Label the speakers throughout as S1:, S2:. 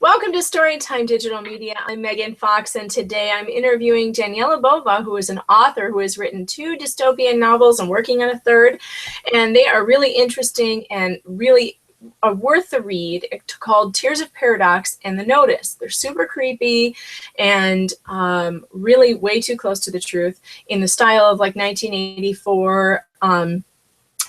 S1: Welcome to Storytime Digital Media. I'm Megan Fox, and today I'm interviewing Daniella Bova, who is an author who has written 2 dystopian novels and working on a 3rd. And they are really interesting and really worth the read. It's called Tears of Paradox and The Notice. They're super creepy and really way too close to the truth in the style of like 1984.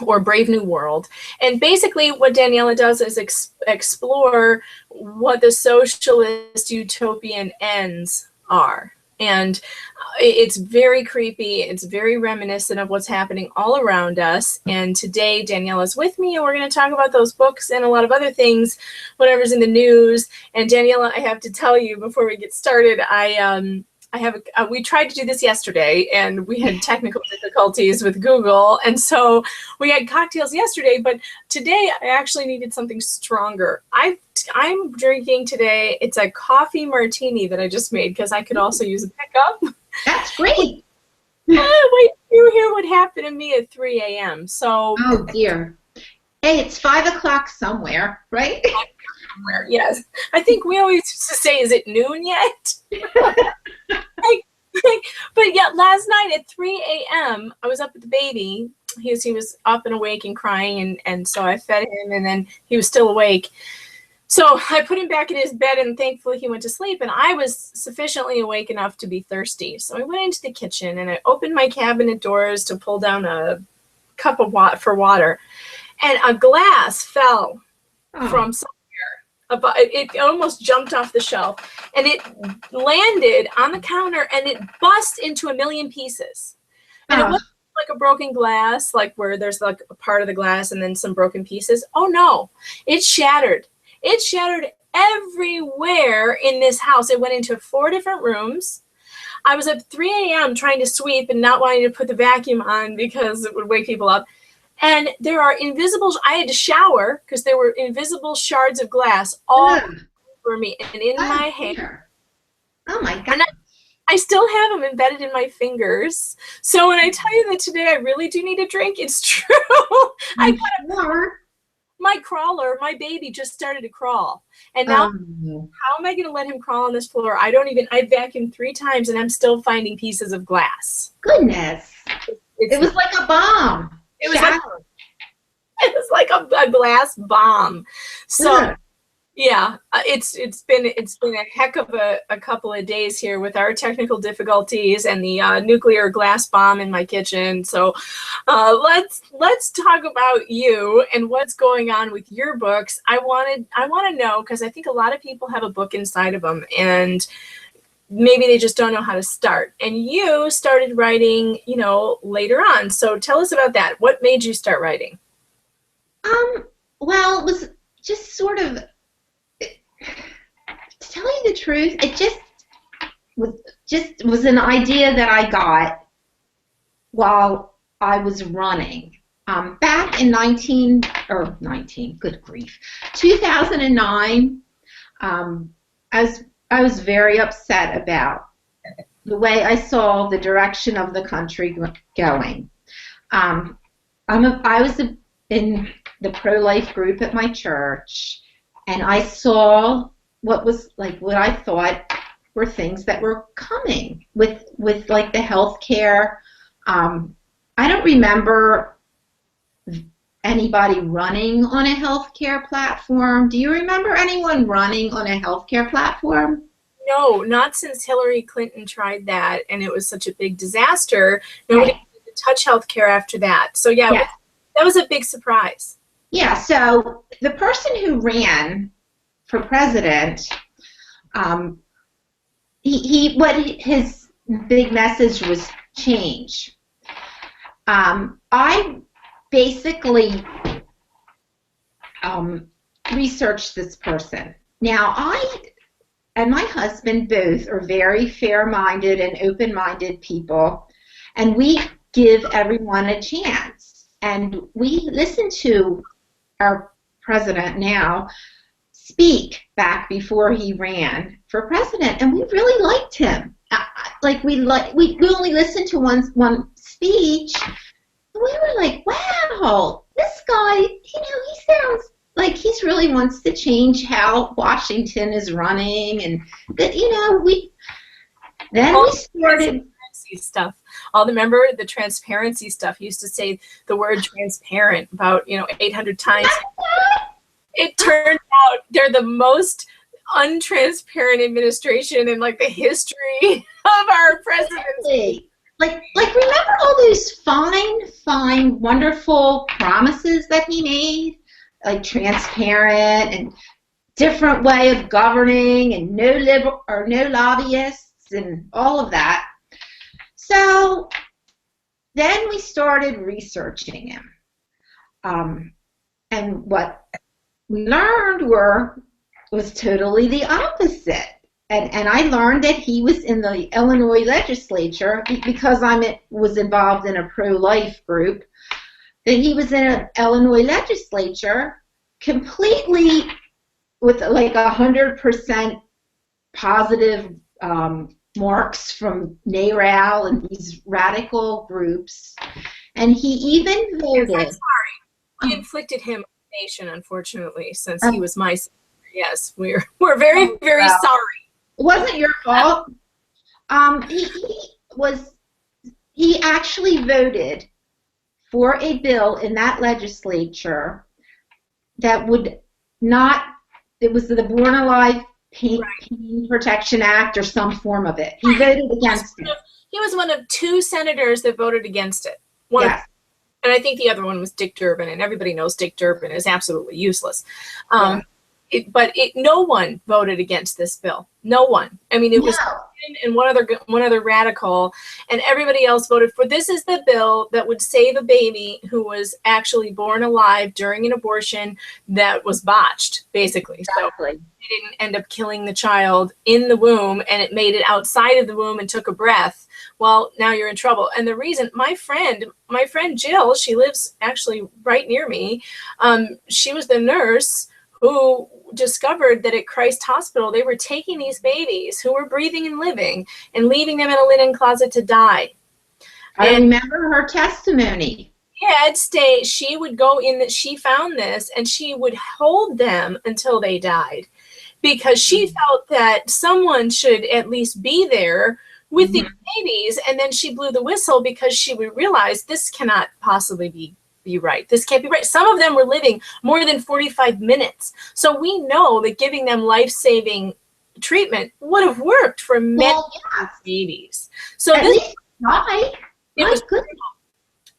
S1: Or Brave New World. And basically what Daniella does is explore what the socialist utopian ends are. And it's very creepy. It's very reminiscent of what's happening all around us. And today Daniella's with me, and we're going to talk about those books and a lot of other things, whatever's in the news. And Daniella, I have to tell you before we get started, we tried to do this yesterday and we had technical difficulties with Google, and so we had cocktails yesterday, but today I actually needed something stronger. I'm drinking today, it's a coffee martini that I just made because I could also use a pickup.
S2: That's great.
S1: Wait, you hear what happened to me at 3 a.m. So
S2: oh dear. Hey, it's 5 o'clock somewhere, right?
S1: Somewhere, yes. I think we always used to say, is it noon yet? But yeah, last night at 3 a.m. I was up with the baby. He was up and awake and crying, and so I fed him, and then he was still awake. So I put him back in his bed, and thankfully he went to sleep, and I was sufficiently awake enough to be thirsty. So I went into the kitchen and I opened my cabinet doors to pull down a cup of water, and a glass fell from somewhere. It almost jumped off the shelf, and it landed on the counter, and it bust into a million pieces. And it wasn't like a broken glass, like where there's like a part of the glass and then some broken pieces. Oh no, it shattered. It shattered everywhere in this house. It went into 4 different rooms. I was up 3 a.m. trying to sweep and not wanting to put the vacuum on because it would wake people up. And there are invisible, I had to shower because there were invisible shards of glass all over me and in my hair.
S2: Oh my God.
S1: And I still have them embedded in my fingers. So when I tell you that today I really do need a drink, it's true. My crawler, my baby just started to crawl. And now, how am I going to let him crawl on this floor? I vacuumed 3 times and I'm still finding pieces of glass.
S2: Goodness. It was like a bomb.
S1: It was like a glass bomb. So yeah, it's been a heck of a couple of days here with our technical difficulties and the nuclear glass bomb in my kitchen. So let's talk about you and what's going on with your books. I want to know, because I think a lot of people have a book inside of them and maybe they just don't know how to start. And you started writing, later on. So tell us about that. What made you start writing?
S2: Well, it was just sort of, to tell you the truth, it just was an idea that I got while I was running. Back in 2009, I was very upset about the way I saw the direction of the country going. I was in the pro-life group at my church, and I saw what I thought were things that were coming with like the health care. I don't remember anybody running on a healthcare platform. Do you remember anyone running on a healthcare platform?
S1: No, not since Hillary Clinton tried that, and it was such a big disaster. Nobody could touch healthcare after that. So yeah, that was a big surprise.
S2: Yeah. So the person who ran for president, his big message was change. I basically researched this person. Now, I and my husband both are very fair-minded and open-minded people, and we give everyone a chance. And we listen to our president now speak back before he ran for president, and we really liked him. We only listened to one speech. We were like, wow, this guy, he sounds like he he really wants to change how Washington is running, and that, you know, we started
S1: stuff. Remember the transparency stuff. He used to say the word transparent about 800 times. It turns out they're the most untransparent administration in like the history of our presidency.
S2: Like remember all those fine, wonderful promises that he made, like transparent and different way of governing and no lobbyists and all of that. So then we started researching him, and what we learned was totally the opposite. And I learned that he was in the Illinois legislature because I was involved in a pro-life group. That he was in an Illinois legislature completely with like 100% positive marks from NARAL and these radical groups, and he even voted.
S1: I'm sorry, we inflicted him a nation, unfortunately, since he was my son. Yes, we're very sorry.
S2: It wasn't your fault. He actually voted for a bill in that legislature that would not. It was the Born Alive Pain Protection Act or some form of it. He voted against it.
S1: He was one of 2 senators that voted against it. Yes. And I think the other one was Dick Durbin, and everybody knows Dick Durbin is absolutely useless. But no one voted against this bill. No one. I mean, it was and one other radical, and everybody else voted for. This is the bill that would save a baby who was actually born alive during an abortion that was botched, basically.
S2: Exactly.
S1: So they didn't end up killing the child in the womb, and it made it outside of the womb and took a breath. Well, now you're in trouble. And the reason, my friend Jill, she lives actually right near me. She was the nurse who discovered that at Christ Hospital, they were taking these babies who were breathing and living and leaving them in a linen closet to die.
S2: I remember her testimony.
S1: Yeah, she would go in, she found this, and she would hold them until they died because she felt that someone should at least be there with these babies, and then she blew the whistle because she would realize this cannot possibly be right. This can't be right. Some of them were living more than 45 minutes. So we know that giving them life-saving treatment would have worked for many babies. So it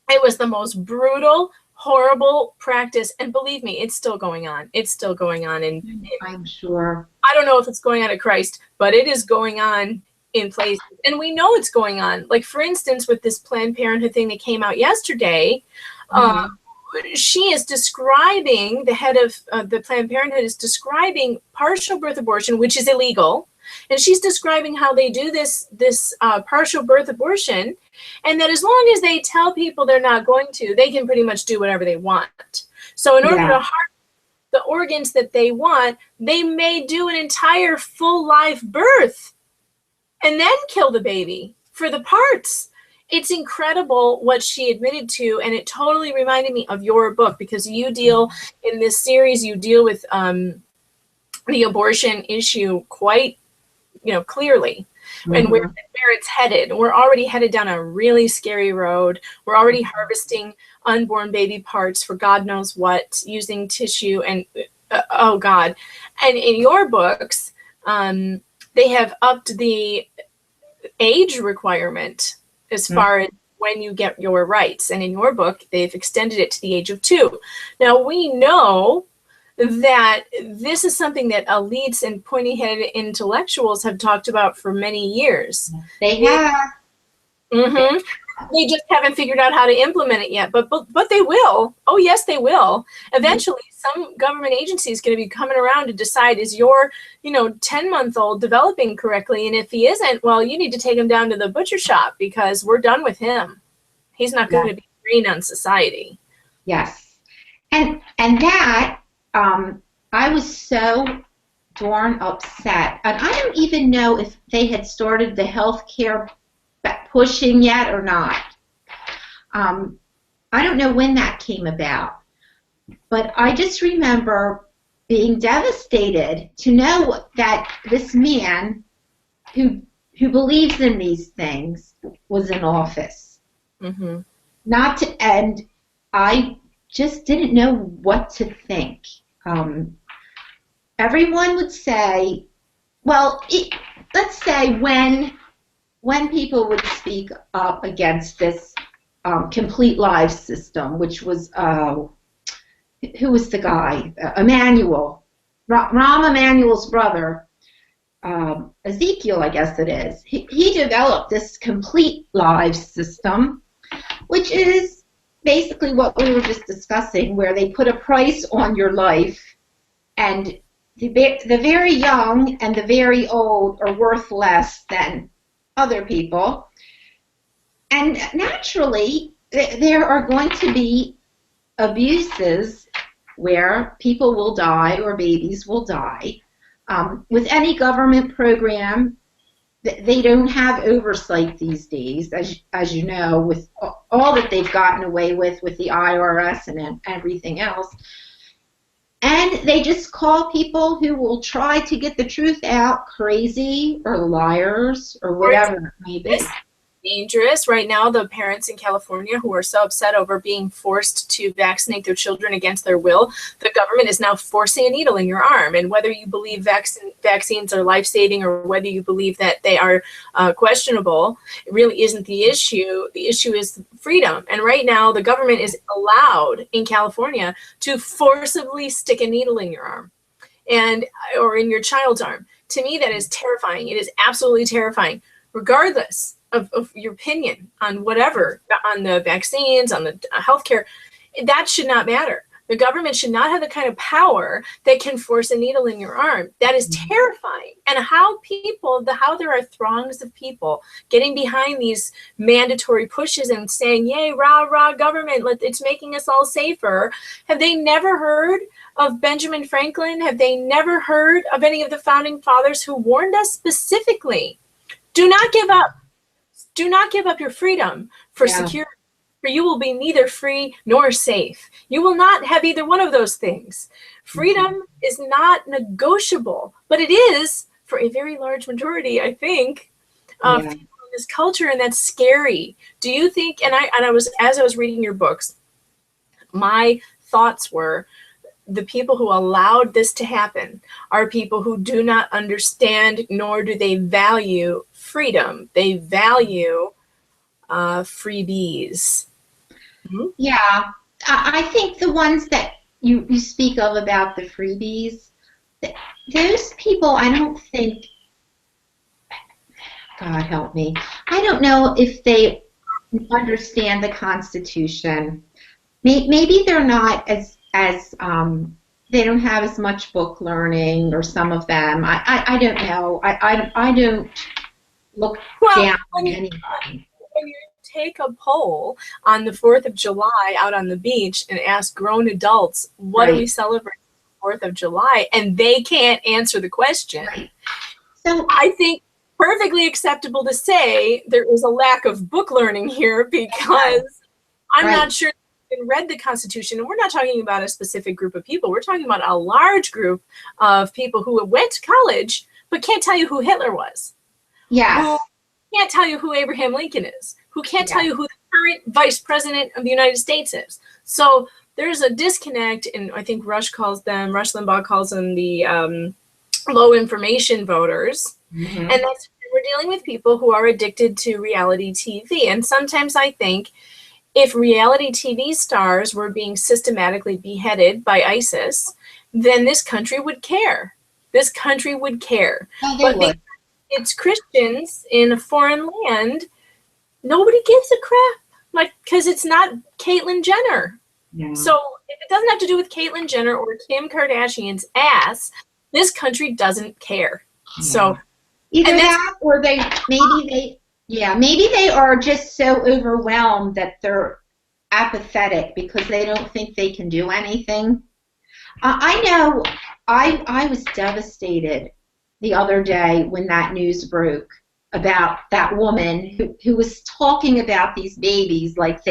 S1: was the most brutal, horrible practice. And believe me, it's still going on. It's still going on. And
S2: I'm sure.
S1: I don't know if it's going on at Christ, but it is going on in places. And we know it's going on. Like, for instance, with this Planned Parenthood thing that came out yesterday, she is describing, the head of the Planned Parenthood is describing partial birth abortion, which is illegal, and she's describing how they do this partial birth abortion, and that as long as they tell people they're not going to, they can pretty much do whatever they want. So in order to harvest the organs that they want, they may do an entire full live birth and then kill the baby for the parts. It's incredible what she admitted to, and it totally reminded me of your book, because you deal, in this series, you deal with the abortion issue quite, clearly, and where it's headed. We're already headed down a really scary road. We're already harvesting unborn baby parts for God knows what, using tissue, and oh God. And in your books, they have upped the age requirement as far as when you get your rights. And in your book, they've extended it to the age of 2. Now, we know that this is something that elites and pointy-headed intellectuals have talked about for many years.
S2: They have.
S1: They just haven't figured out how to implement it yet, but they will. Oh, yes, they will. Eventually, some government agency is going to be coming around to decide, is your 10-month-old developing correctly? And if he isn't, well, you need to take him down to the butcher shop because we're done with him. He's not going to be green on society.
S2: Yes. And that, I was so darn upset. And I don't even know if they had started the health care pushing yet or not. I don't know when that came about, but I just remember being devastated to know that this man who believes in these things was in office.
S1: Mm-hmm.
S2: And I just didn't know what to think. Everyone would say, well, let's say when people would speak up against this complete lives system, which was, who was the guy? Emmanuel, Rahm Emanuel's brother, Ezekiel, I guess it is. He developed this complete lives system, which is basically what we were just discussing, where they put a price on your life, and the very young and the very old are worth less than other people. And naturally, there are going to be abuses where people will die or babies will die. With any government program, they don't have oversight these days, as you know, with all that they've gotten away with the IRS and everything else. And they just call people who will try to get the truth out crazy or liars or whatever it may be.
S1: Dangerous. Right now, the parents in California who are so upset over being forced to vaccinate their children against their will, the government is now forcing a needle in your arm. And whether you believe vaccines are life-saving or whether you believe that they are questionable, it really isn't the issue. The issue is freedom. And right now, the government is allowed in California to forcibly stick a needle in your arm or in your child's arm. To me, that is terrifying. It is absolutely terrifying, regardless of your opinion on whatever, on the vaccines, on the healthcare. That should not matter. The government should not have the kind of power that can force a needle in your arm. That is terrifying. And how there are throngs of people getting behind these mandatory pushes and saying, yay, rah, rah, government, it's making us all safer. Have they never heard of Benjamin Franklin? Have they never heard of any of the founding fathers who warned us specifically? Do not give up. Do not give up your freedom for security, for you will be neither free nor safe. You will not have either one of those things. Freedom is not negotiable, but it is for a very large majority, I think, of people in this culture, and that's scary. Do you think, as I was reading your books, my thoughts were, the people who allowed this to happen are people who do not understand, nor do they value freedom. They value freebies. Mm-hmm.
S2: Yeah, I think the ones that you speak of about the freebies, those people, I don't think, God help me, I don't know if they understand the Constitution. Maybe they're not as they don't have as much book learning, or some of them. I don't know. I don't look down on anybody.
S1: When you take a poll on the 4th of July out on the beach and ask grown adults, what do we celebrate on the 4th of July? And they can't answer the question. Right. So I think perfectly acceptable to say there is a lack of book learning here, because I'm not sure read the Constitution, and we're not talking about a specific group of people. We're talking about a large group of people who went to college but can't tell you who Hitler was.
S2: Yeah.
S1: Who can't tell you who Abraham Lincoln is. Who can't tell you who the current Vice President of the United States is. So there's a disconnect, and I think Rush Limbaugh calls them the low information voters. Mm-hmm. And that's, we're dealing with people who are addicted to reality TV. And sometimes I think, if reality TV stars were being systematically beheaded by ISIS, then this country would care. This country would care.
S2: Oh,
S1: but because it's Christians in a foreign land, nobody gives a crap. Because it's not Caitlyn Jenner. Yeah. So if it doesn't have to do with Caitlyn Jenner or Kim Kardashian's ass, this country doesn't care. Yeah. So
S2: either that, or maybe they are just so overwhelmed that they're apathetic because they don't think they can do anything. I know I was devastated the other day when that news broke about that woman who was talking about these babies like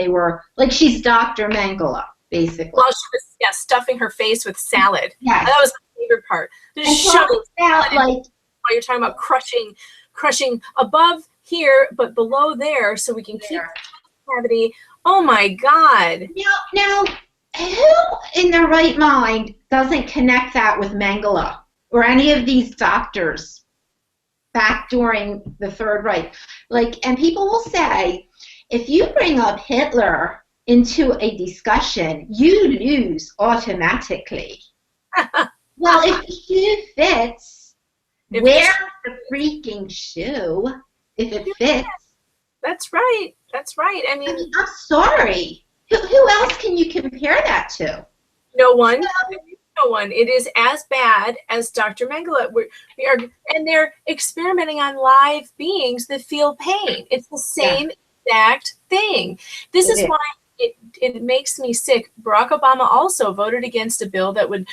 S2: she's Dr. Mengele, basically.
S1: Well, she was stuffing her face with salad.
S2: Yes.
S1: That was favorite part. Just
S2: and
S1: shoving
S2: about, like,
S1: while you're talking about crushing above here, but below there, so we can keep the cavity. Oh my God.
S2: Now, who in their right mind doesn't connect that with Mengele or any of these doctors back during the Third Reich? Like, and people will say, if you bring up Hitler into a discussion, you lose automatically. Well, if the shoe fits, wear the freaking shoe if it fits.
S1: That's right. That's right. I mean,
S2: I'm sorry. Who else can you compare that to?
S1: No one. No one. It is as bad as Dr. Mengele. We are, and they're experimenting on live beings that feel pain. It's the same exact thing. This is why it makes me sick. Barack Obama also voted against a bill that would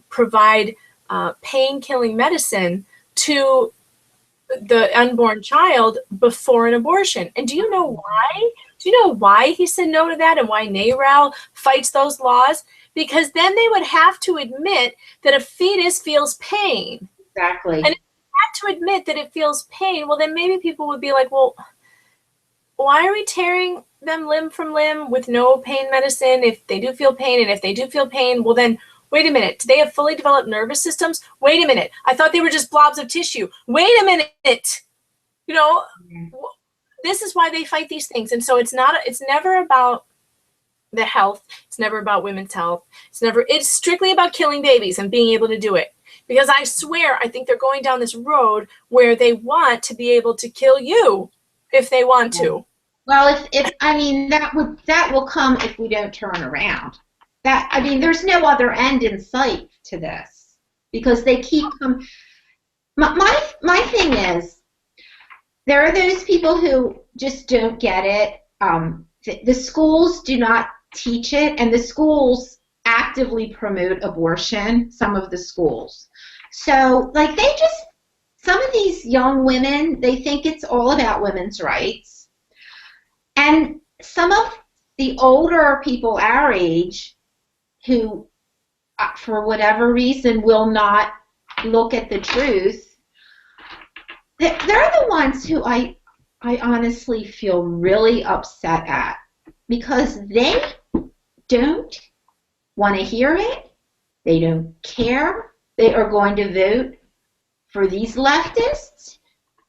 S1: provide pain-killing medicine to the unborn child before an abortion. And do you know why? Do you know why he said no to that and why NARAL fights those laws? Because then they would have to admit that a fetus feels pain.
S2: Exactly.
S1: And if you had to admit that it feels pain, well, then maybe people would be like, well, why are we tearing them limb from limb with no pain medicine if they do feel pain? And if they do feel pain, well, then wait a minute. Do they have fully developed nervous systems? Wait a minute. I thought they were just blobs of tissue. Wait a minute. You know, this is why they fight these things. And so it's never about the health. It's never about women's health. It's strictly about killing babies and being able to do it. Because I swear, I think they're going down this road where they want to be able to kill you if they want to.
S2: Well, if I mean, that will come if we don't turn around. I mean, there's no other end in sight to this because they keep coming. My thing is, there are those people who just don't get it. The schools do not teach it, and the schools actively promote abortion, some of the schools. So, like, some of these young women, they think it's all about women's rights. And some of the older people our age who, for whatever reason, will not look at the truth, they're the ones who I honestly feel really upset at because they don't want to hear it. They don't care. They are going to vote for these leftists.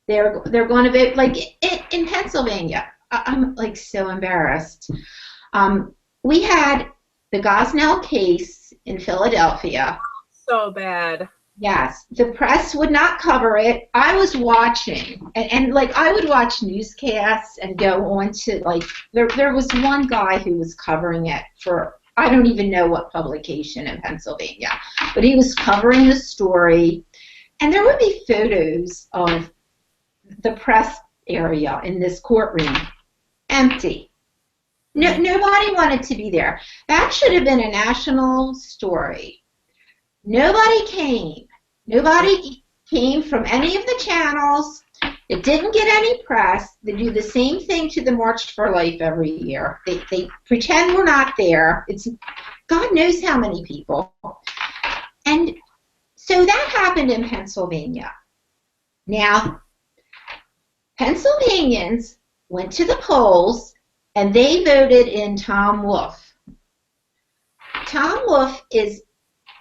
S2: They're going to vote, like in Pennsylvania. I'm like so embarrassed. We had the Gosnell case in Philadelphia.
S1: So bad.
S2: Yes, the press would not cover it. I was watching, and like I would watch newscasts and go on to, like, there was one guy who was covering it for, I don't even know what publication in Pennsylvania, but he was covering the story, and there would be photos of the press area in this courtroom empty. No, nobody wanted to be there. That should have been a national story. Nobody came. Nobody came from any of the channels. It didn't get any press. They do the same thing to the March for Life every year. They pretend we're not there. It's God knows how many people. And so that happened in Pennsylvania. Now, Pennsylvanians went to the polls and they voted in Tom Wolf. Tom Wolf is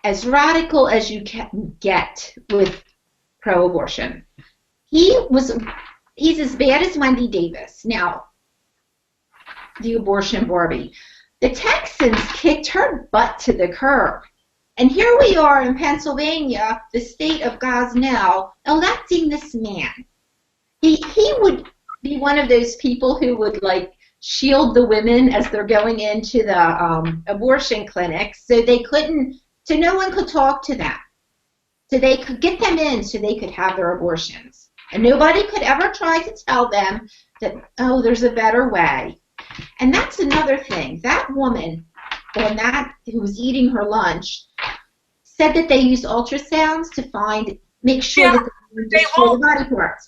S2: as radical as you can get with pro-abortion. He's as bad as Wendy Davis. Now, the abortion Barbie. The Texans kicked her butt to the curb. And here we are in Pennsylvania, the state of Gosnell, electing this man. He would be one of those people who would, like, shield the women as they're going into the abortion clinics so no one could talk to them. So they could get them in so they could have their abortions. And nobody could ever try to tell them that, oh, there's a better way. And that's another thing. That woman who was eating her lunch said that they used ultrasounds to make sure that they show the body parts.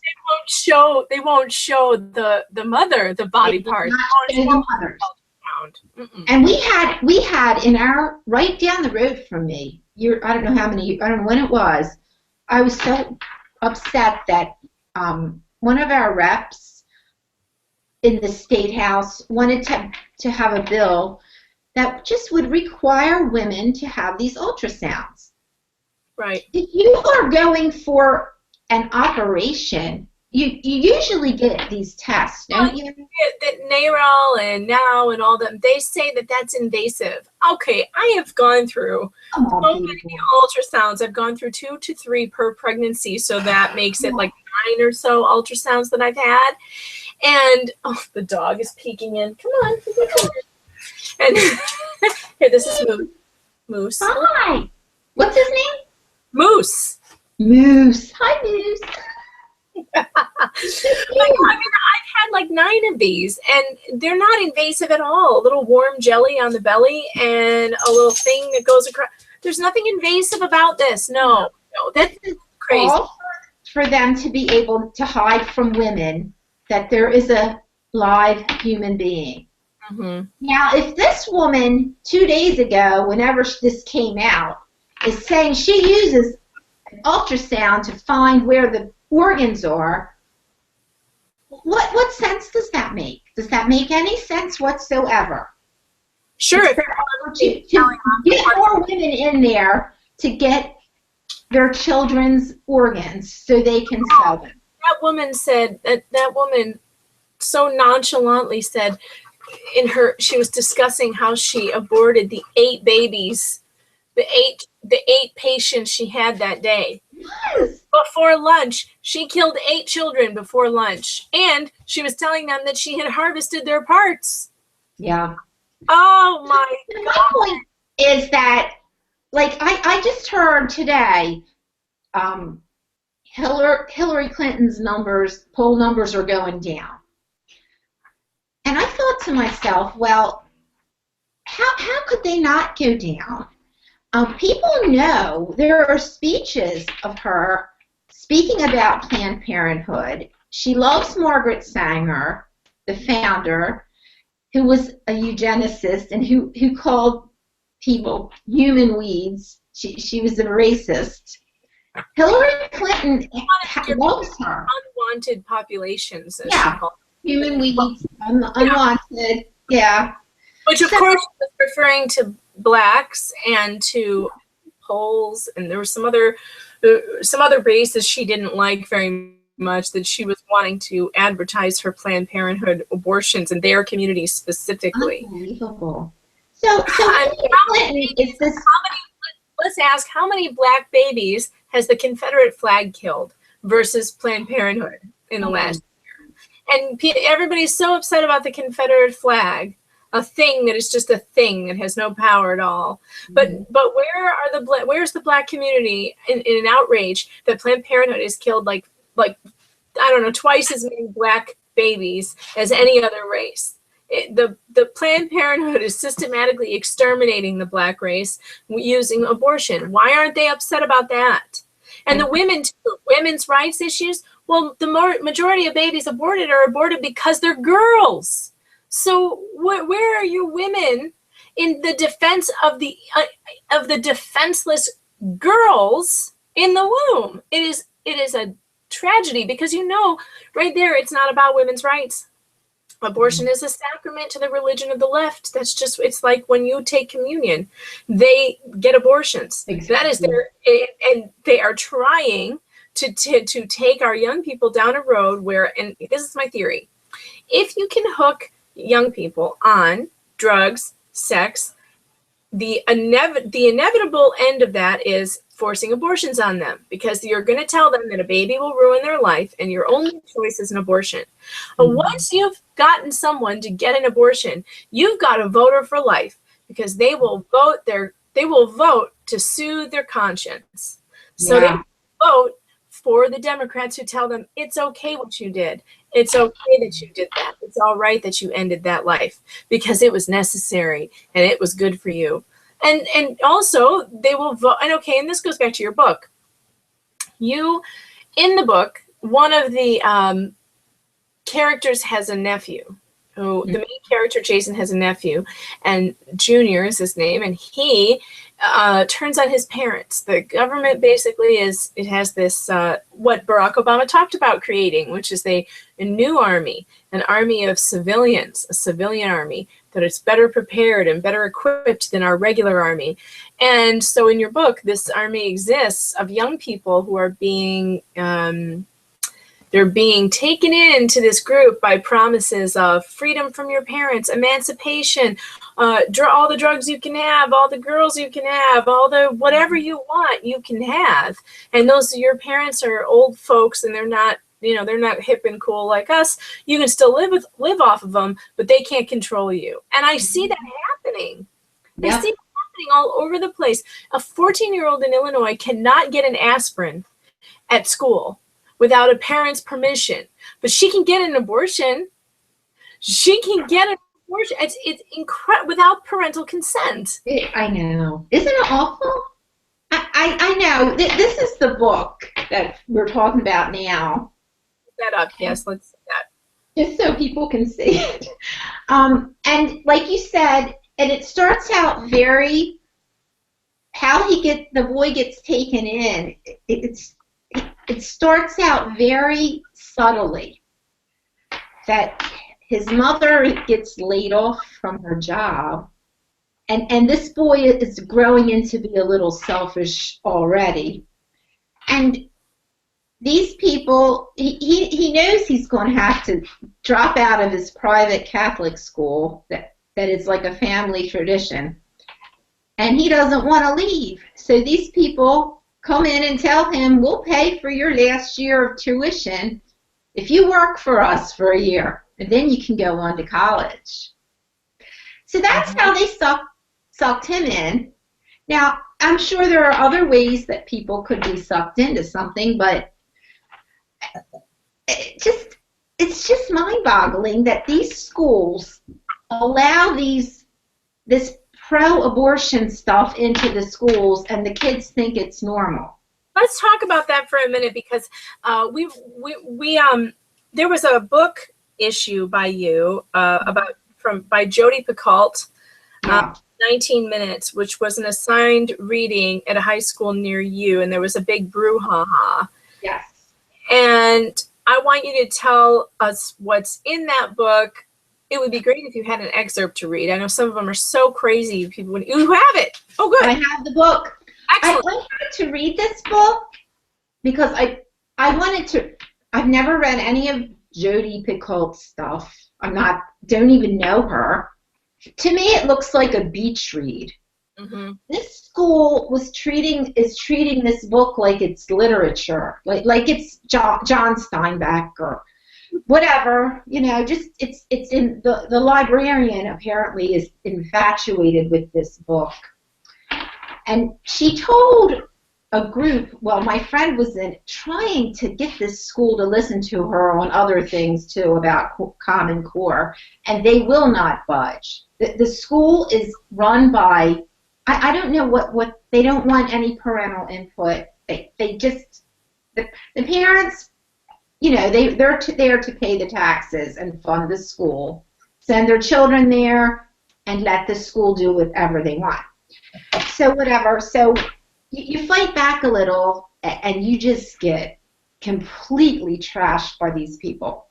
S1: They won't show the mother the body parts.
S2: And we had right down the road from me, I don't know how many, I don't know when it was, I was so upset that one of our reps in the State House wanted to have a bill that just would require women to have these ultrasounds.
S1: Right.
S2: If you are going for an operation, you usually get these tests, don't you?
S1: That NARAL and NOW and all them, they say that that's invasive. Okay, I have gone through so many ultrasounds. I've gone through 2 to 3 per pregnancy, so that makes it like 9 or so ultrasounds that I've had. And oh, the dog is peeking in. Come on. And here, this is Moose.
S2: Hi. What's his name?
S1: Moose.
S2: Moose. Hi, Moose.
S1: I mean, I've had like 9 of these, and they're not invasive at all. A little warm jelly on the belly and a little thing that goes across. There's nothing invasive about this. No, that's crazy.
S2: All for them to be able to hide from women that there is a live human being.
S1: Mm-hmm.
S2: Now, if this woman 2 days ago, whenever this came out, is saying she uses an ultrasound to find where the organs are, what sense does that make? Does that make any sense whatsoever?
S1: Sure.
S2: To get more women in there to get their children's organs so they can sell them.
S1: That woman said that woman so nonchalantly said she was discussing how she aborted the 8 babies, the eight patients she had that day.
S2: Yes.
S1: Before lunch, she killed 8 children before lunch, and she was telling them that she had harvested their parts.
S2: Yeah.
S1: Oh my God.
S2: My point is that, like, I just heard today, Hillary Clinton's poll numbers are going down. And I thought to myself, well, how could they not go down? People know there are speeches of her speaking about Planned Parenthood. She loves Margaret Sanger, the founder, who was a eugenicist and who called people human weeds. She was a racist. Hillary Clinton loves her.
S1: Unwanted populations, as
S2: Yeah.
S1: she called them.
S2: Human weeds, unwanted, yeah.
S1: Which, of course, was referring to blacks and to Poles, and there were some other races she didn't like very much that she was wanting to advertise her Planned Parenthood abortions in their communities specifically.
S2: Unbelievable. So Clinton is this.
S1: Let's ask, how many black babies has the Confederate flag killed versus Planned Parenthood in the last year? And everybody's so upset about the Confederate flag, a thing that is just a thing that has no power at all. But where's the black community in an outrage that Planned Parenthood has killed like I don't know, twice as many black babies as any other race? The Planned Parenthood is systematically exterminating the black race using abortion. Why aren't they upset about that? And the women's rights issues, well, the majority of babies aborted are aborted because they're girls. So where are your women in the defense of the defenseless girls in the womb? It is a tragedy, because right there, it's not about women's rights. Abortion is a sacrament to the religion of the left. That's just, it's like when you take communion, they get abortions. Exactly. That is and they are trying to take our young people down a road where, and this is my theory, if you can hook young people on drugs, sex, the inevitable end of that is forcing abortions on them, because you're going to tell them that a baby will ruin their life and your only choice is an abortion. But once you've gotten someone to get an abortion, you've got a voter for life, because they will vote to soothe their conscience. So they vote for the Democrats who tell them it's okay what you did. It's okay that you did that. It's all right that you ended that life because it was necessary and it was good for you. And also they will vote. And okay, and this goes back to your book. In the book, one of the characters has a nephew. The main character, Jason, has a nephew, and Junior is his name, and he turns on his parents. The government basically it has this, what Barack Obama talked about creating, which is a new army, an army of civilians, a civilian army that is better prepared and better equipped than our regular army. And so in your book, this army exists of young people who are being, they're being taken into this group by promises of freedom from your parents, emancipation, all the drugs you can have, all the girls you can have, all the whatever you want you can have. And your parents are old folks, and they're not, they're not hip and cool like us. You can still live off of them, but they can't control you. And I see that happening. I see it happening all over the place. A 14-year-old in Illinois cannot get an aspirin at school without a parent's permission, but she can get an abortion. She can get an abortion. It's incredible without parental consent.
S2: I know. Isn't it awful? I know. This is the book that we're talking about now.
S1: Put that up. Yes, let's see that.
S2: Just so people can see it. And like you said, and it starts out very, the boy gets taken in. It starts out very subtly that his mother gets laid off from her job, and this boy is growing into be a little selfish already. And these people, he knows he's going to have to drop out of his private Catholic school that is like a family tradition, and he doesn't want to leave. So these people come in and tell him, we'll pay for your last year of tuition if you work for us for a year, and then you can go on to college. So that's how they sucked him in. Now, I'm sure there are other ways that people could be sucked into something, but it's just mind-boggling that these schools allow this pro-abortion stuff into the schools, and the kids think it's normal.
S1: Let's talk about that for a minute, because there was a book issue by you by Jodi Picoult, 19 Minutes, which was an assigned reading at a high school near you, and there was a big brouhaha.
S2: Yes.
S1: And I want you to tell us what's in that book. It would be great if you had an excerpt to read. I know some of them are so crazy. People, you have it. Oh, good.
S2: I have the book.
S1: Excellent.
S2: I wanted to read this book because I wanted to. I've never read any of Jodi Picoult's stuff. Don't even know her. To me, it looks like a beach read.
S1: Mm-hmm.
S2: This school is treating this book like it's literature, like it's John Steinbeck or whatever, just it's in the librarian apparently is infatuated with this book. And she told a group, well, my friend was trying to get this school to listen to her on other things too about Common Core, and they will not budge. The school is run by, I don't know what they don't want any parental input. They just, the parents, they're there to pay the taxes and fund the school, send their children there, and let the school do whatever they want. So whatever. So you fight back a little, and you just get completely trashed by these people.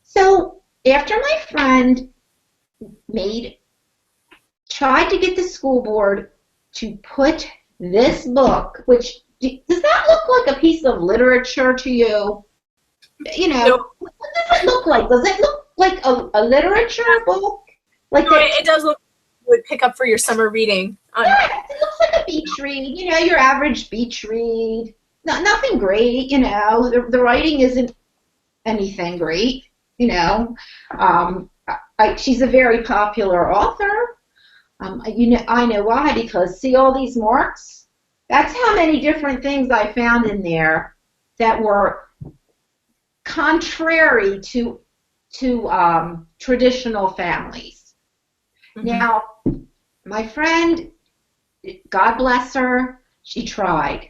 S2: So after my friend tried to get the school board to put this book, which, does that look like a piece of literature to you?
S1: Nope.
S2: What does it look like? Does it look like a literature book?
S1: It does look like you would pick up for your summer reading.
S2: Yeah, it looks like a beach read, your average beach read. Nothing great, the writing isn't anything great, she's a very popular author. I know why, because see all these marks? That's how many different things I found in there that were contrary to traditional families. Mm-hmm. Now, my friend, God bless her, she tried.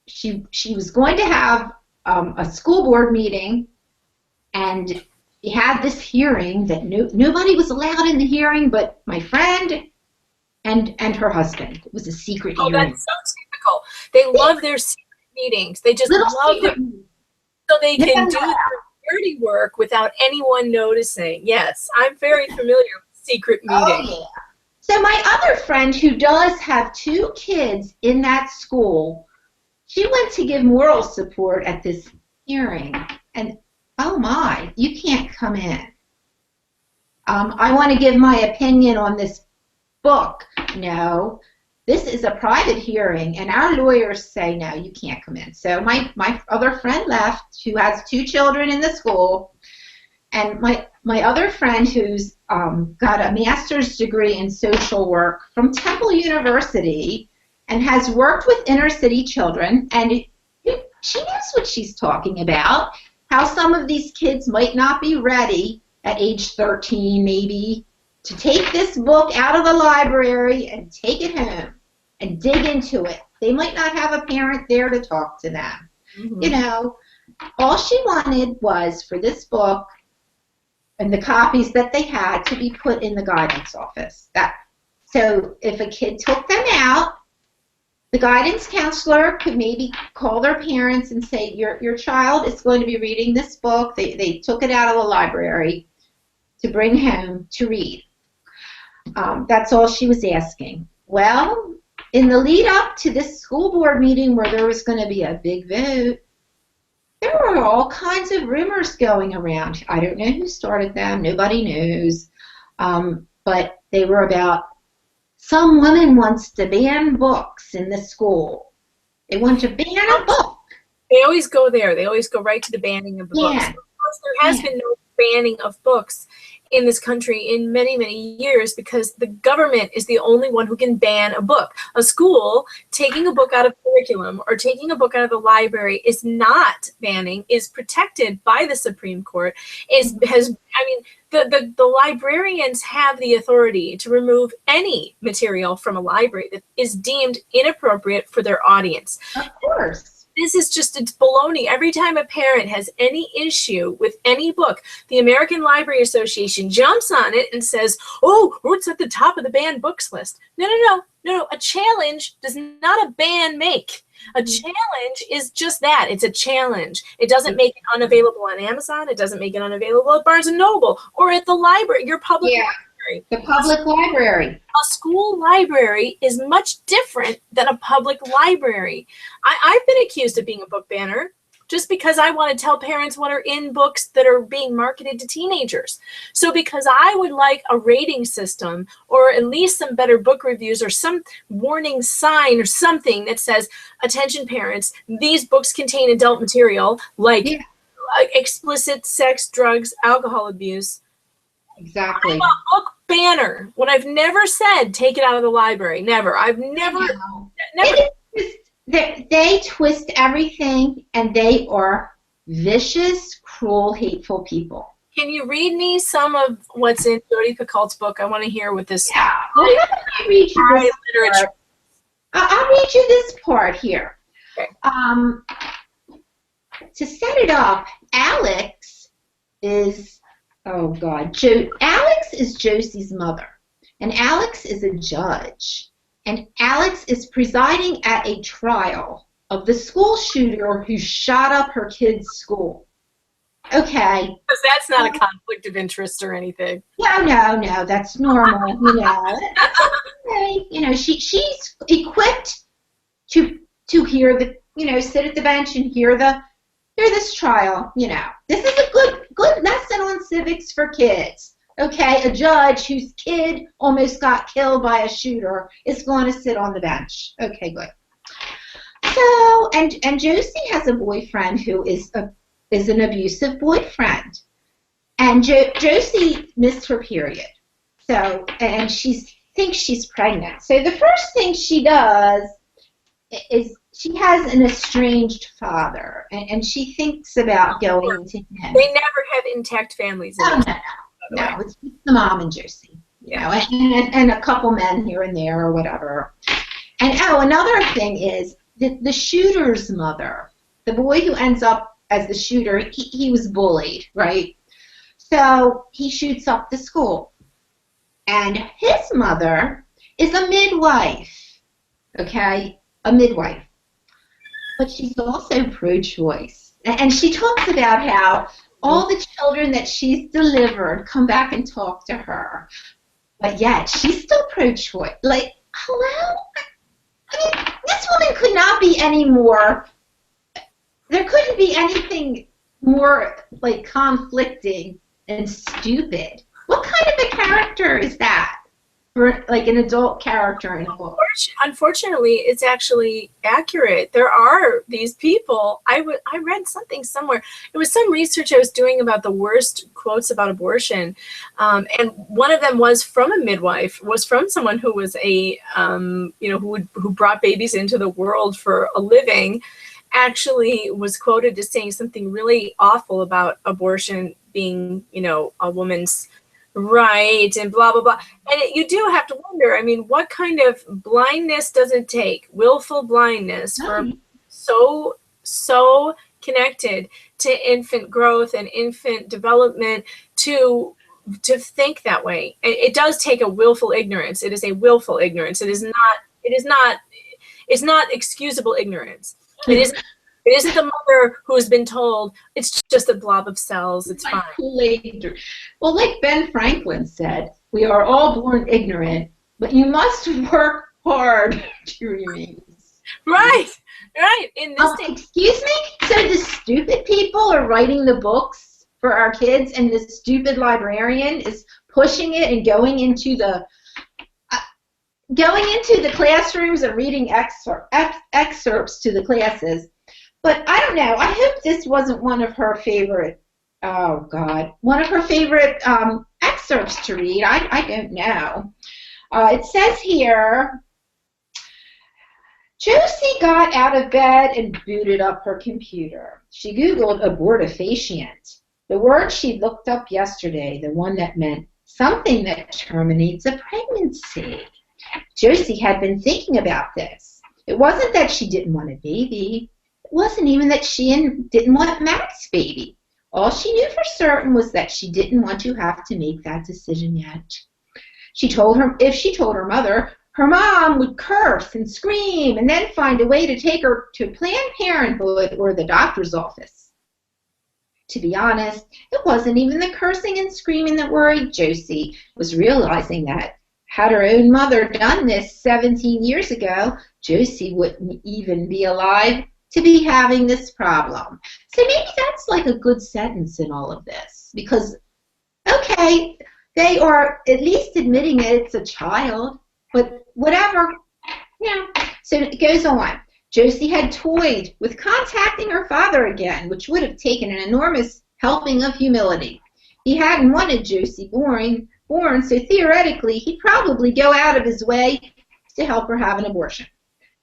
S2: She was going to have a school board meeting, and she had this hearing that nobody was allowed in the hearing but my friend and her husband. It was a secret
S1: Oh,
S2: hearing.
S1: that's so typical. They love their secret meetings. They just
S2: Little
S1: love
S2: secret
S1: them so they
S2: No,
S1: can
S2: no,
S1: do
S2: no.
S1: their dirty work without anyone noticing. Yes, I'm very familiar with secret
S2: Oh,
S1: meetings.
S2: yeah. So my other friend who does have 2 kids in that school, she went to give moral support at this hearing. And oh my, you can't come in. I want to give my opinion on this book. No, this is a private hearing, and our lawyers say, no, you can't come in. So my other friend left, who has 2 children in the school, and my other friend who's got a master's degree in social work from Temple University and has worked with inner city children, and she knows what she's talking about, how some of these kids might not be ready at age 13 maybe to take this book out of the library and take it home and dig into it. They might not have a parent there to talk to them. Mm-hmm. You know, all she wanted was for this book and the copies that they had to be put in the guidance office. So if a kid took them out, the guidance counselor could maybe call their parents and say, your child is going to be reading this book. They took it out of the library to bring home to read. That's all she was asking. Well, in the lead up to this school board meeting where there was going to be a big vote, there were all kinds of rumors going around. I don't know who started them. Nobody knows. But they were about some woman wants to ban books in the school. They want to ban a book.
S1: They always go there. They always go right to the banning of the books. Of course, there has been no banning of books in this country in many, many years because the government is the only one who can ban a book. A school taking a book out of curriculum or taking a book out of the library is not banning, is protected by the Supreme Court. The librarians have the authority to remove any material from a library that is deemed inappropriate for their audience.
S2: Of course.
S1: This is just, it's baloney. Every time a parent has any issue with any book, the American Library Association jumps on it and says, oh, it's at the top of the banned books list. No. A challenge does not a ban make. A challenge is just that. It's a challenge. It doesn't make it unavailable on Amazon. It doesn't make it unavailable at Barnes & Noble or at the library, your public library.
S2: The public library.
S1: A school library is much different than a public library. I've been accused of being a book banner just because I want to tell parents what are in books that are being marketed to teenagers. So because I would like a rating system or at least some better book reviews or some warning sign or something that says, attention parents, these books contain adult material like explicit sex, drugs, alcohol abuse.
S2: Exactly.
S1: I'm a book banner. When I've never said take it out of the library. Never. I've never.
S2: They twist everything, and they are vicious, cruel, hateful people.
S1: Can you read me some of what's in Jodi Picoult's book? I want to hear what this.
S2: Yeah. Well, I'll read you this part. I'll read you this part here.
S1: Okay.
S2: To set it up, Alex is. Oh, God. Alex is Josie's mother, and Alex is a judge, and Alex is presiding at a trial of the school shooter who shot up her kid's school. Okay.
S1: Because that's not a conflict of interest or anything.
S2: No, that's normal. That's okay. She's equipped to hear sit at the bench and hear this trial. This is a good lesson on civics for kids. Okay, a judge whose kid almost got killed by a shooter is going to sit on the bench. Okay, good. So, and Josie has a boyfriend who is an abusive boyfriend, and Josie missed her period. So, and she thinks she's pregnant. So the first thing she does is she has an estranged father, and she thinks about going to him.
S1: They never have intact families.
S2: No, it's just the mom and Josie, and a couple men here and there or whatever. And another thing is the shooter's mother, the boy who ends up as the shooter, he was bullied, right? So he shoots up the school, and his mother is a midwife, okay? A midwife. But she's also pro-choice. And she talks about how all the children that she's delivered come back and talk to her. But yet, she's still pro-choice. Like, hello? I mean, this woman could not be any more, there couldn't be anything more, like, conflicting and stupid. What kind of a character is that? For, like, an adult character in a book.
S1: Unfortunately, it's actually accurate. There are these people. I read something somewhere. It was some research I was doing about the worst quotes about abortion, and one of them was from a midwife. Was from someone who was a who brought babies into the world for a living. Actually, was quoted as saying something really awful about abortion being, a woman's right, and blah, blah, blah. And you do have to wonder, I mean, what kind of blindness does it take, willful blindness, for so connected to infant growth and infant development to think that way? It does take a willful ignorance. It is a willful ignorance. It's not excusable ignorance. It isn't the mother who has been told it's just a blob of cells, it's fine.
S2: Well, like Ben Franklin said, we are all born ignorant, but you must work hard to remain.
S1: Right. In this
S2: excuse me? So the stupid people are writing the books for our kids, and the stupid librarian is pushing it and going into the classrooms and reading excerpts to the classes. But I don't know. I hope this wasn't one of her favorite, one of her favorite excerpts to read. I don't know. It says here, Josie got out of bed and booted up her computer. She Googled abortifacient, the word she looked up yesterday, the one that meant something that terminates a pregnancy. Josie had been thinking about this. It wasn't that she didn't want a baby. It wasn't even that she didn't want Matt's baby. All she knew for certain was that she didn't want to have to make that decision yet. If she told her mother, her mom would curse and scream and then find a way to take her to Planned Parenthood or the doctor's office. To be honest, it wasn't even the cursing and screaming that worried Josie. It was realizing that had her own mother done this 17 years ago, Josie wouldn't even be alive to be having this problem. So maybe that's like a good sentence in all of this, because, okay, they are at least admitting that it's a child, but whatever, So it goes on. Josie had toyed with contacting her father again, which would have taken an enormous helping of humility. He hadn't wanted Josie born, so theoretically he'd probably go out of his way to help her have an abortion.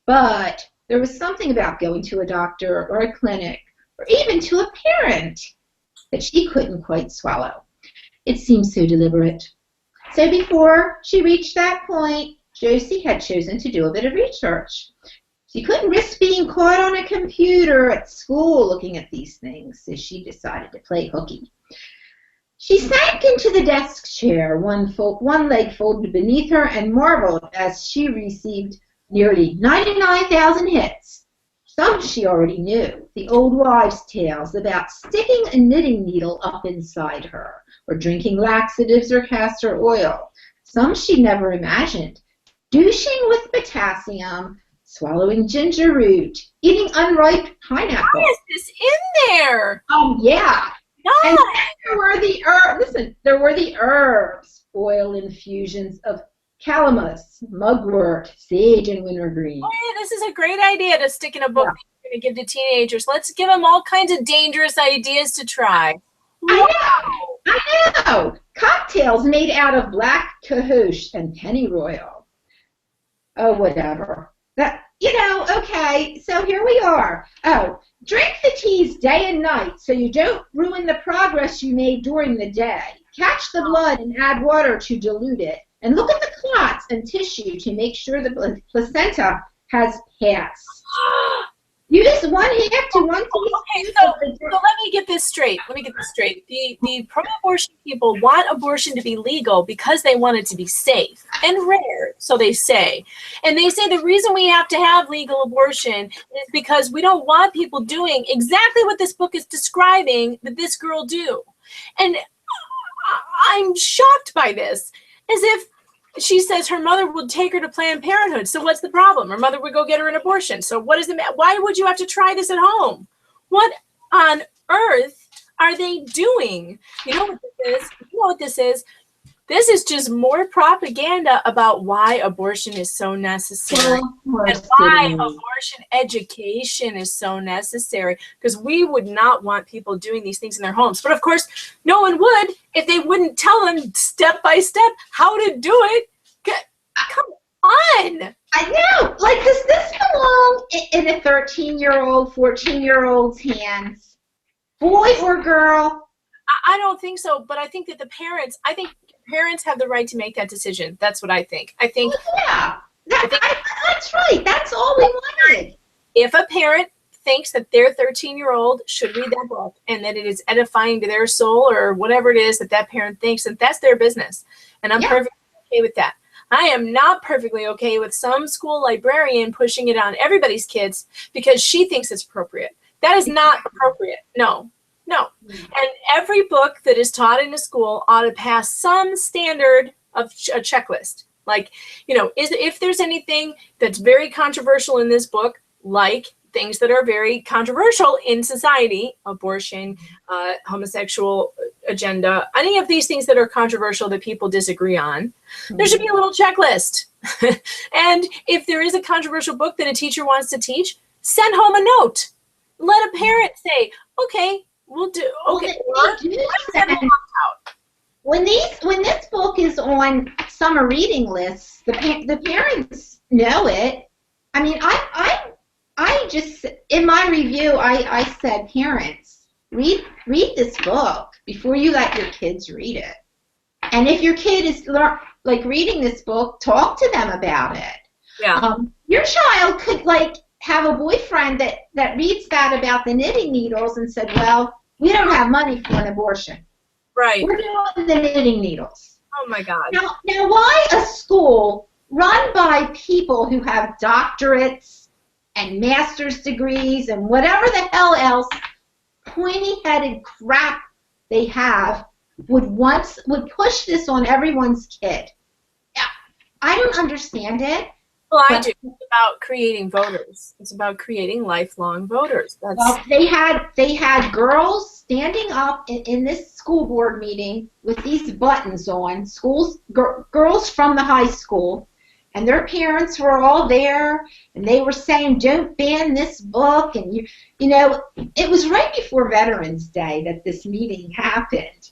S2: But there was something about going to a doctor or a clinic or even to a parent that she couldn't quite swallow. It seemed so deliberate. So before she reached that point, Josie had chosen to do a bit of research. She couldn't risk being caught on a computer at school looking at these things, so she decided to play hooky. She sank into the desk chair, one leg folded beneath her, and marveled as she received nearly 99,000 hits. Some she already knew, the old wives' tales about sticking a knitting needle up inside her, or drinking laxatives or castor oil. Some she'd never imagined, douching with potassium, swallowing ginger root, eating unripe pineapple.
S1: Why is this in there?
S2: Yeah.
S1: God.
S2: And there were the herbs. There were the herbs, oil infusions of calamus, mugwort, sage, and wintergreen.
S1: Oh, yeah, this is a great idea to stick in a book that you're going to give to teenagers. Let's give them all kinds of dangerous ideas to try.
S2: I know. Cocktails made out of black cohosh and pennyroyal. Oh, whatever. Okay, so here we are. Oh, drink the teas day and night so you don't ruin the progress you made during the day. Catch the blood and add water to dilute it. And look at the clots and tissue to make sure the placenta has passed. Use one half to one
S1: Okay,
S2: teaspoon.
S1: so let me get this straight. The pro-abortion people want abortion to be legal because they want it to be safe and rare, so they say. And they say the reason we have to have legal abortion is because we don't want people doing exactly what this book is describing that this girl do. And I'm shocked by this, as if she says her mother would take her to Planned Parenthood. So what's the problem? Her mother would go get her an abortion. So what does it matter? Why would you have to try this at home? What on earth are they doing? You know what this is? You know what this is? This is just more propaganda about why abortion is so necessary and why abortion education is so necessary, because we would not want people doing these things in their homes. But of course, no one would if they wouldn't tell them step by step how to do it. Come on.
S2: I know. Like, does this belong in a 13-year-old, 14-year-old's hands? Boy or girl?
S1: I don't think so, but I think that parents have the right to make that decision. That's what I think. I think.
S2: Yeah, that's right. That's all we wanted.
S1: If a parent thinks that their 13-year-old should read that book and that it is edifying to their soul or whatever it is that that parent thinks, that that's their business. And I'm perfectly okay with that. I am not perfectly okay with some school librarian pushing it on everybody's kids because she thinks it's appropriate. That is not appropriate. No. And every book that is taught in a school ought to pass some standard of a checklist. Like, you know, if there's anything that's very controversial in this book, like things that are very controversial in society, abortion, homosexual agenda, any of these things that are controversial that people disagree on, there should be a little checklist. And if there is a controversial book that a teacher wants to teach, send home a note. Let a parent say, okay, we'll do, okay.
S2: When this book is on summer reading lists, the parents know it. I mean, I just, in my review, I said, parents, read this book before you let your kids read it. And if your kid is like reading this book, talk to them about it.
S1: Yeah.
S2: Your child could like have a boyfriend that reads that about the knitting needles and said, well, we don't have money for an abortion.
S1: Right.
S2: We're doing the knitting needles.
S1: Oh my God.
S2: Now why a school run by people who have doctorates and master's degrees and whatever the hell else pointy-headed crap they have would push this on everyone's kid? I don't understand it.
S1: Well, I do. It's about creating voters. It's about creating lifelong voters.
S2: Well, they had girls standing up in this school board meeting with these buttons on, girls from the high school, and their parents were all there, and they were saying, don't ban this book. And you know, it was right before Veterans Day that this meeting happened.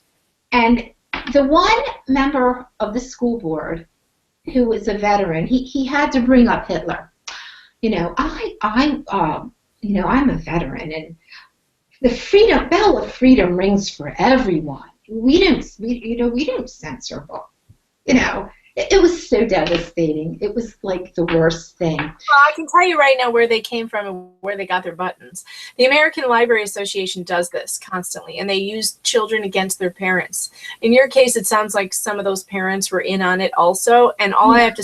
S2: And the one member of the school board who was a veteran, he had to bring up Hitler. You know, I'm a veteran, and the bell of freedom rings for everyone. We don't censor books. You know, it was so devastating. It was like the worst thing.
S1: Well, I can tell you right now where they came from and where they got their buttons. The American Library Association does this constantly, and they use children against their parents. In your case, it sounds like some of those parents were in on it also, and all I have to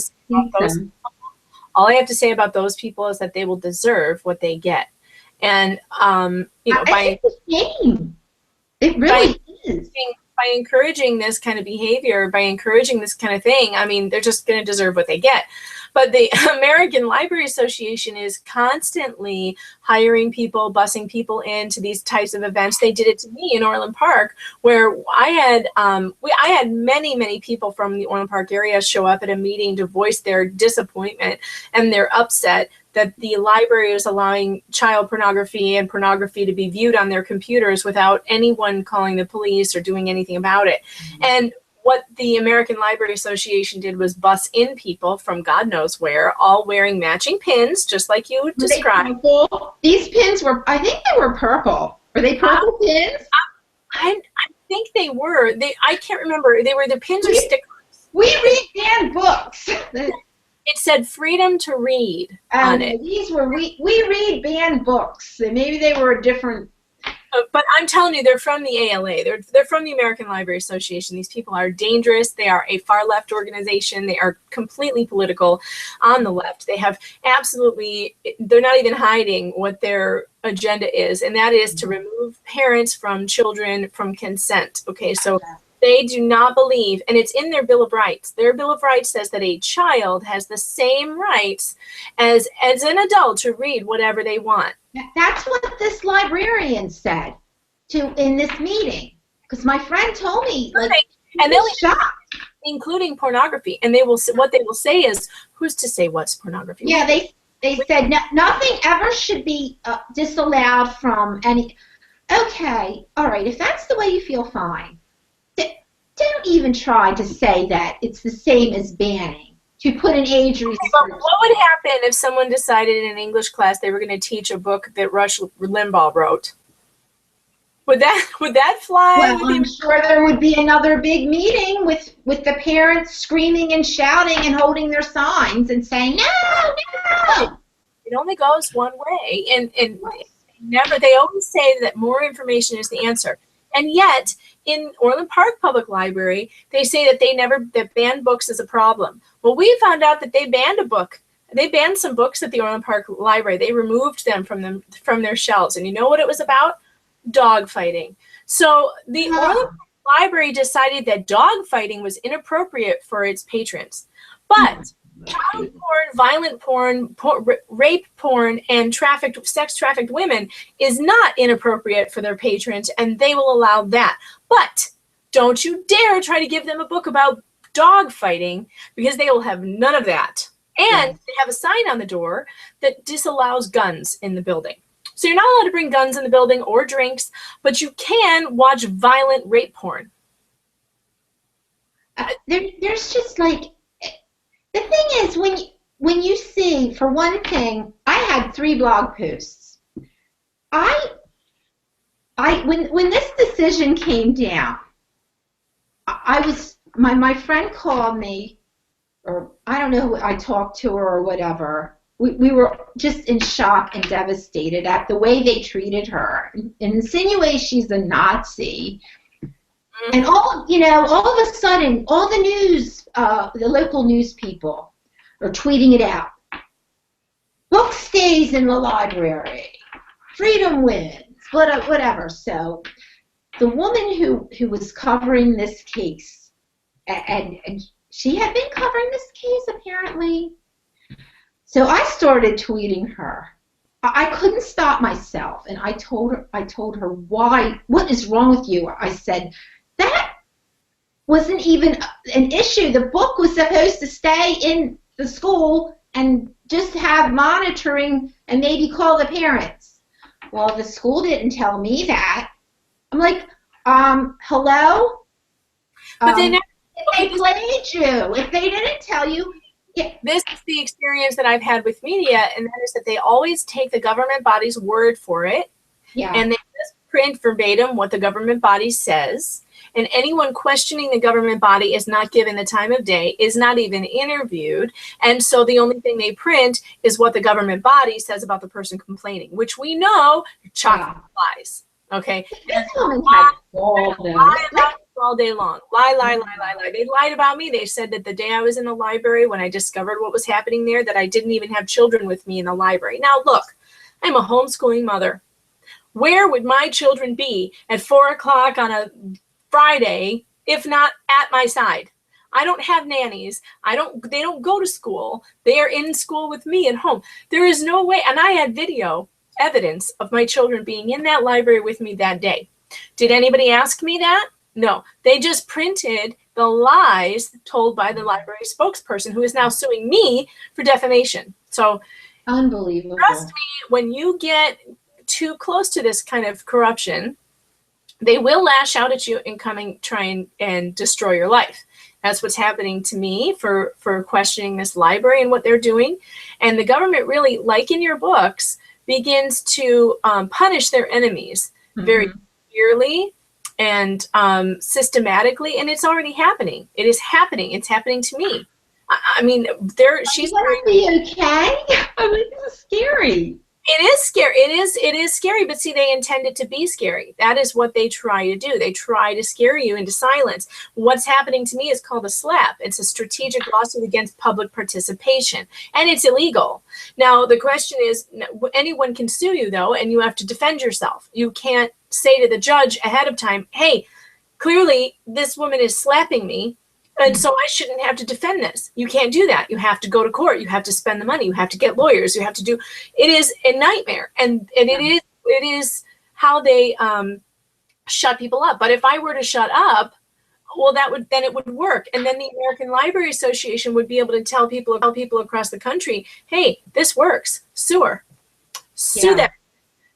S1: say about those people is that they will deserve what they get. And you know,
S2: it's a shame. It really is.
S1: By encouraging this kind of behavior, by encouraging this kind of thing, I mean, they're just going to deserve what they get. But the American Library Association is constantly hiring people, busing people into these types of events. They did it to me in Orland Park, where I had many people from the Orland Park area show up at a meeting to voice their disappointment and their upset that the library is allowing child pornography and pornography to be viewed on their computers without anyone calling the police or doing anything about it. Mm-hmm. And what the American Library Association did was bus in people from God knows where, all wearing matching pins, just like you described.
S2: These pins were, I think they were purple. Were they purple pins?
S1: I think they were. I can't remember. They were the pins or stickers.
S2: We read banned books.
S1: It said freedom to read on it.
S2: These were, we read banned books. Maybe they were a different.
S1: But I'm telling you, they're from the ALA. They're from the American Library Association. These people are dangerous. They are a far left organization. They are completely political on the left. They have absolutely, they're not even hiding what their agenda is, and that is to remove parents from children from consent. Okay, so they do not believe, and it's in their Bill of Rights. Their Bill of Rights says that a child has the same rights as an adult to read whatever they want.
S2: That's what this librarian said in this meeting, because my friend told me, like,
S1: and they'll shocked, including pornography. And what they will say is, who's to say what's pornography?
S2: Yeah, they said nothing ever should be disallowed from any. Okay, all right, if that's the way you feel, fine. Don't even try to say that it's the same as banning. To put an age restriction.
S1: But what would happen if someone decided in an English class they were going to teach a book that Rush Limbaugh wrote? Would that fly?
S2: Well, I'm sure there would be another big meeting with the parents screaming and shouting and holding their signs and saying no.
S1: It only goes one way, and they always say that more information is the answer. And yet, in Orland Park Public Library, they say that banned books is a problem. Well, we found out that they banned a book. They banned some books at the Orland Park Library. They removed them from their shelves. And you know what it was about? Dog fighting. So the Orland Park Library decided that dog fighting was inappropriate for its patrons. But child porn, violent porn, rape porn, and sex trafficked women is not inappropriate for their patrons, and they will allow that. But don't you dare try to give them a book about dog fighting, because they will have none of that. And they have a sign on the door that disallows guns in the building. So you're not allowed to bring guns in the building or drinks, but you can watch violent rape porn.
S2: There's just like, the thing is, when you see, for one thing, I had 3 blog posts. When this decision came down, my friend called me, or I don't know who I talked to her or whatever. We were just in shock and devastated at the way they treated her and insinuate she's a Nazi. And all of a sudden, all the news, the local news people are tweeting it out. Book stays in the library. Freedom wins. Whatever. So the woman who was covering this case, and she had been covering this case apparently. So I started tweeting her. I couldn't stop myself, and I told her why. What is wrong with you? I said, that wasn't even an issue. The book was supposed to stay in the school and just have monitoring and maybe call the parents. Well, the school didn't tell me that. I'm like, hello?
S1: But they never.
S2: They played you. If they didn't tell you. Yeah.
S1: This is the experience that I've had with media, and that is that they always take the government body's word for it.
S2: Yeah.
S1: And they just print verbatim what the government body says. And anyone questioning the government body is not given the time of day, is not even interviewed. And so the only thing they print is what the government body says about the person complaining, which we know chocolate lies. Okay?
S2: This woman had
S1: all day long. Lie. They lied about me. They said that the day I was in the library, when I discovered what was happening there, that I didn't even have children with me in the library. Now, look, I'm a homeschooling mother. Where would my children be at 4 o'clock on a Friday, if not at my side? I don't have nannies. They don't go to school. They are in school with me at home. There is no way. And I had video evidence of my children being in that library with me that day. Did anybody ask me that? No. They just printed the lies told by the library spokesperson, who is now suing me for defamation. So,
S2: unbelievable.
S1: Trust me, when you get too close to this kind of corruption, they will lash out at you and try and destroy your life. That's what's happening to me for questioning this library and what they're doing. And the government really, like in your books, begins to punish their enemies very severely and systematically. And it's already happening. It is happening. It's happening to me. I mean, she's
S2: gonna be okay. I mean, this is scary.
S1: It is scary. It is scary, but see, they intend it to be scary. That is what they try to do. They try to scare you into silence. What's happening to me is called a SLAPP. It's a strategic lawsuit against public participation, and it's illegal. Now, the question is, anyone can sue you, though, and you have to defend yourself. You can't say to the judge ahead of time, hey, clearly this woman is slapping me, and so I shouldn't have to defend this. You can't do that. You have to go to court. You have to spend the money. You have to get lawyers. You have to do. It is a nightmare, and it is how they shut people up. But if I were to shut up, well, then it would work, and then the American Library Association would be able to tell people across the country, hey, this works. Sue her. Sue them.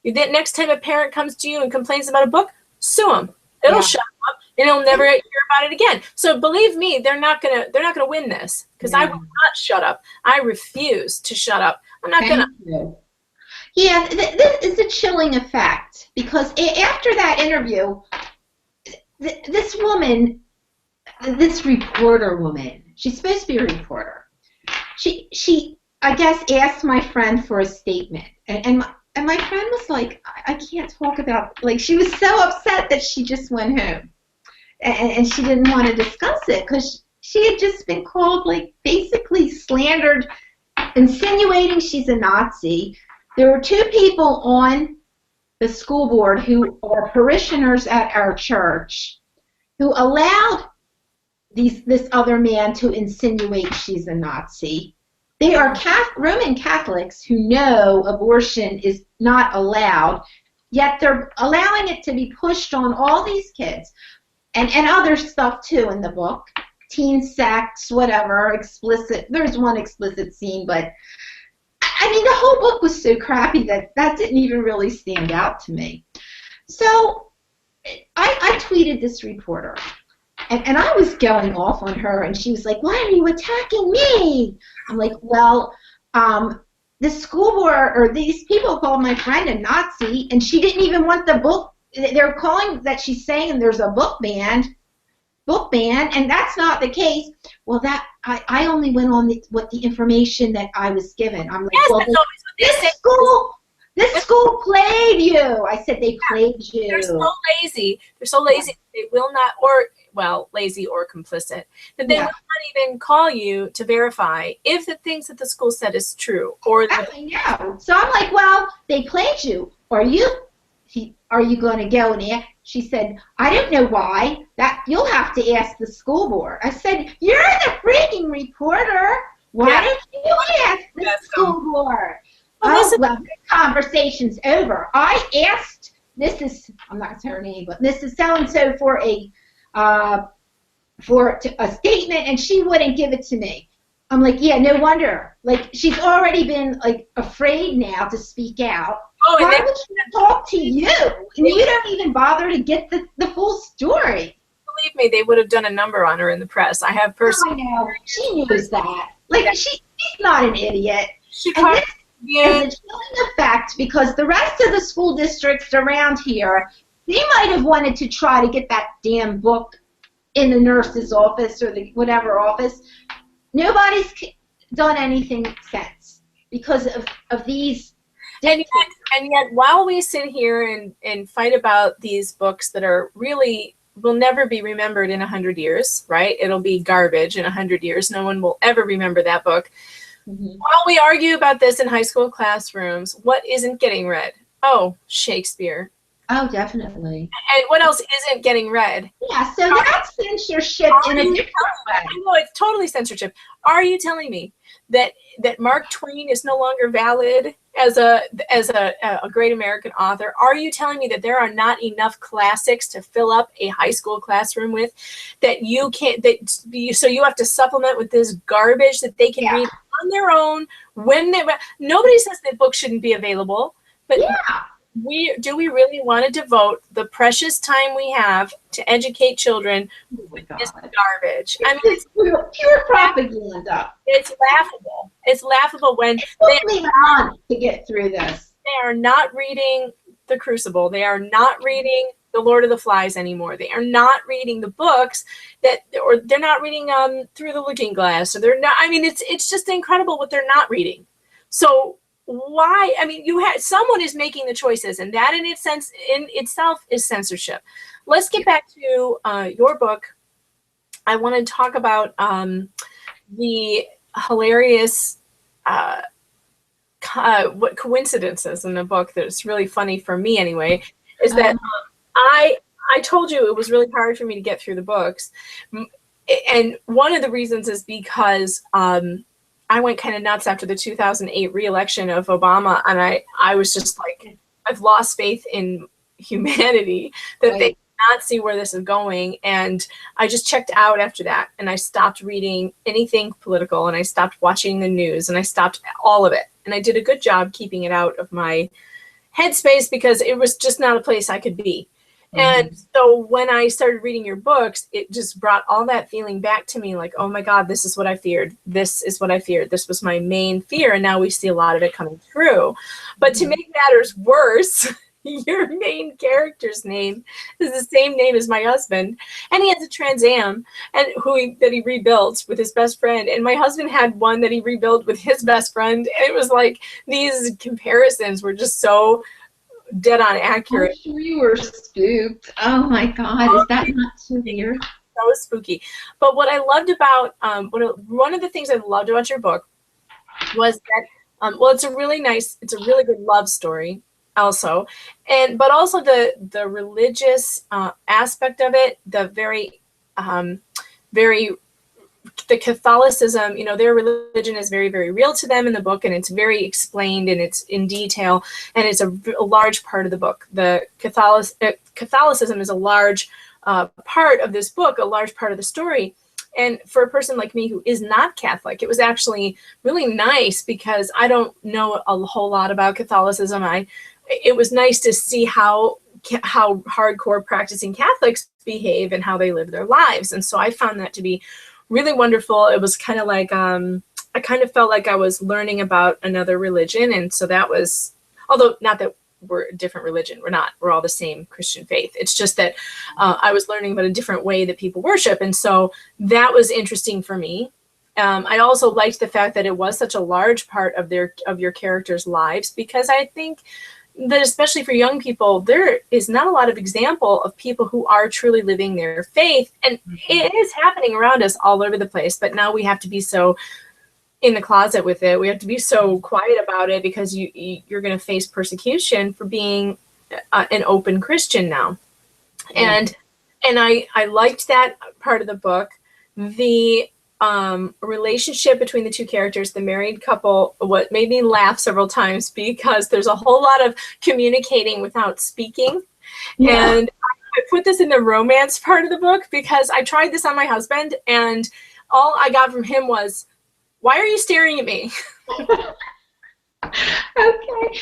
S1: That next time a parent comes to you and complains about a book, sue them. It'll shut them up, and they'll never hear about it again. So believe me, they're not gonna win this, because I will not shut up. I refuse to shut up. I'm not gonna.
S2: Yeah, this is a chilling effect, because after that interview, this woman, this reporter woman, she's supposed to be a reporter. She I guess asked my friend for a statement, and my friend was like, I can't talk about, like, she was so upset that she just went home. And she didn't want to discuss it because she had just been called, like, basically slandered, insinuating she's a Nazi. There were two people on the school board who are parishioners at our church who allowed this other man to insinuate she's a Nazi. They are Roman Catholics who know abortion is not allowed, yet they're allowing it to be pushed on all these kids, and other stuff too in the book, teen sex, whatever, explicit. There's one explicit scene, but I mean, the whole book was so crappy that didn't even really stand out to me. So I tweeted this reporter. And I was going off on her, and she was like, why are you attacking me? I'm like, well, the school board, or these people called my friend a Nazi, and she didn't even want the book. They're calling that she's saying there's a book ban, and that's not the case. Well, that I only went on what the information that I was given. I'm like, well, this school played you. I said they played you.
S1: They're so lazy. They're so lazy. They will not, lazy or complicit, that they will not even call you to verify if the things that the school said is true.
S2: I know. So I'm like, well, they played you. Are you going to go and ask? She said, I don't know why. That you'll have to ask the school board. I said, you're the freaking reporter. Why don't you ask the school board? Well, the conversation's over. I asked, I'm not saying her name, but Mrs. So-and-so for a statement, and she wouldn't give it to me. I'm like, yeah, no wonder. Like, she's already been, like, afraid now to speak out. Why would she talk to you? And you don't even bother to get the full story.
S1: Believe me, they would have done a number on her in the press. I have personally.
S2: I know. She knows that. Like, she's not an idiot.
S1: She
S2: and this is a chilling effect, because the rest of the school districts around here, they might have wanted to try to get that damn book in the nurse's office or the whatever office. Nobody's done anything since because of these.
S1: And yet, while we sit here and fight about these books that are really will never be remembered in 100 years, right? It'll be garbage in 100 years. No one will ever remember that book. Mm-hmm. While we argue about this in high school classrooms, what isn't getting read? Oh, Shakespeare.
S2: Oh, definitely.
S1: And what else isn't getting read?
S2: Yeah, so that's censorship in a different way.
S1: I know, it's totally censorship. Are you telling me that Mark Twain is no longer valid as a great American author? Are you telling me that there are not enough classics to fill up a high school classroom with, that you can't, so you have to supplement with this garbage that they can read on their own when they, nobody says that books shouldn't be available, but do we really want to devote the precious time we have to educate children with this garbage? I mean,
S2: it's pure propaganda.
S1: It's laughable. It's laughable when
S2: to get through this.
S1: They are not reading The Crucible. They are not reading The Lord of the Flies anymore. They are not reading the books or they're not reading Through the Looking Glass, or they're not. I mean, it's just incredible what they're not reading. So why? I mean, someone is making the choices, and that in itself is censorship. Let's get back to your book. I want to talk about the hilarious what coincidences in the book that's really funny for me anyway, is that I told you it was really hard for me to get through the books. And one of the reasons is because I went kind of nuts after the 2008 re-election of Obama, and I was just like, I've lost faith in humanity that they cannot see where this is going. And I just checked out after that, and I stopped reading anything political, and I stopped watching the news, and I stopped all of it. And I did a good job keeping it out of my headspace because it was just not a place I could be. And so when I started reading your books, it just brought all that feeling back to me, like, oh my God, this is what I feared. This is what I feared. This was my main fear. And now we see a lot of it coming true. But to make matters worse, your main character's name is the same name as my husband. And he has a Trans Am that he rebuilt with his best friend. And my husband had one that he rebuilt with his best friend. And it was like, these comparisons were just so dead on accurate.
S2: I'm sure you were spooked. Oh my God, is that not too weird?
S1: That was spooky. But what I loved about one of the things I loved about your book was that well, it's a really good love story also, but also the religious aspect of it, the the Catholicism, their religion is very, very real to them in the book, and it's very explained, and it's in detail, and it's a large part of the book. The Catholicism is a large part of this book, a large part of the story. And for a person like me who is not Catholic, it was actually really nice because I don't know a whole lot about Catholicism. It was nice to see how hardcore practicing Catholics behave and how they live their lives. And so I found that to be really wonderful. It was kind of like, I kind of felt like I was learning about another religion. And so that was, although not that we're a different religion, we're not, we're all the same Christian faith. It's just that I was learning about a different way that people worship. And so that was interesting for me. I also liked the fact that it was such a large part of your characters' lives, because I think that especially for young people, there is not a lot of example of people who are truly living their faith. And it is happening around us all over the place, but now we have to be so in the closet with it. We have to be so quiet about it because you're going to face persecution for being an open Christian now. And I liked that part of the book. The relationship between the two characters, the married couple, what made me laugh several times because there's a whole lot of communicating without speaking. Yeah. And I put this in the romance part of the book because I tried this on my husband, and all I got from him was, "Why are you staring at me?"
S2: Okay,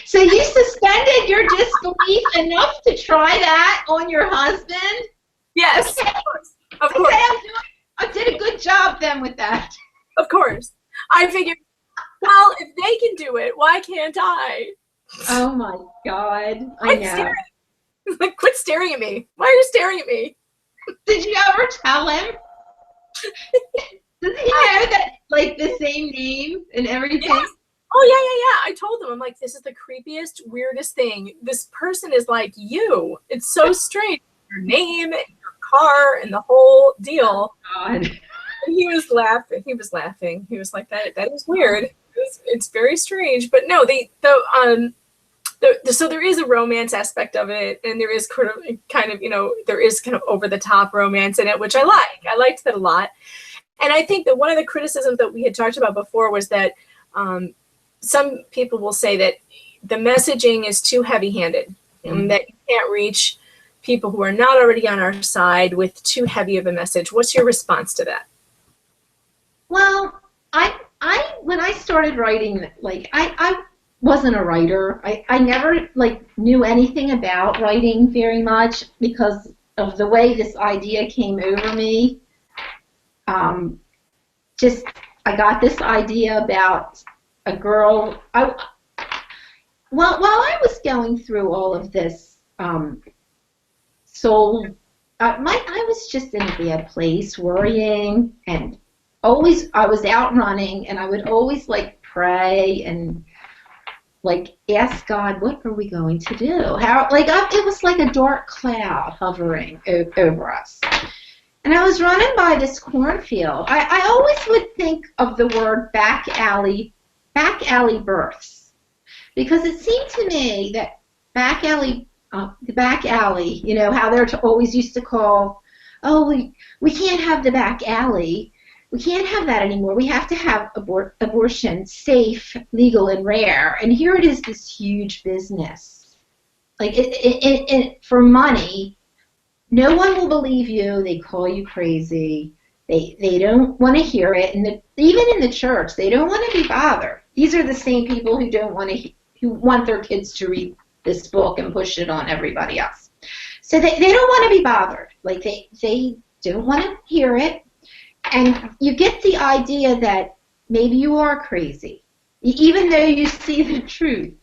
S2: so you suspended your disbelief enough to try that on your husband?
S1: Yes,
S2: okay.
S1: Of course.
S2: Okay, I did a good job then with that.
S1: Of course. I figured, well, if they can do it, why can't I?
S2: Oh my God. I know.
S1: Like, quit staring at me. Why are you staring at me?
S2: Did you ever tell him? Does he know that, like, the same name and everything?
S1: Yes. Oh, yeah. I told him, I'm like, this is the creepiest, weirdest thing. This person is like you. It's so strange. Your name and your car and the whole deal.
S2: Oh, God.
S1: And he was laughing. He was like, that is weird. It's very strange. But no, so there is a romance aspect of it, and there is kind of there is kind of over the top romance in it, which I like. I liked that a lot. And I think that one of the criticisms that we had talked about before was that some people will say that the messaging is too heavy-handed, and that you can't reach people who are not already on our side with too heavy of a message. What's your response to that?
S2: Well, when I started writing, like, I wasn't a writer. I never, like, knew anything about writing very much because of the way this idea came over me. I got this idea about a girl. While I was going through all of this soul. I was just in a bad place, worrying, and always I was out running, and I would always like pray and like ask God, what are we going to do? It was like a dark cloud hovering over us. And I was running by this cornfield. I always would think of the word back alley births, because it seemed to me that the back alley, you know, how they're always used to call, oh, we can't have the back alley. We can't have that anymore. We have to have abortion safe, legal, and rare. And here it is, this huge business. Like, for money, no one will believe you. They call you crazy. They don't want to hear it. And even in the church, they don't want to be bothered. These are the same people who who want their kids to read this book and push it on everybody else. So they don't want to be bothered. Like, they don't want to hear it. And you get the idea that maybe you are crazy, even though you see the truth.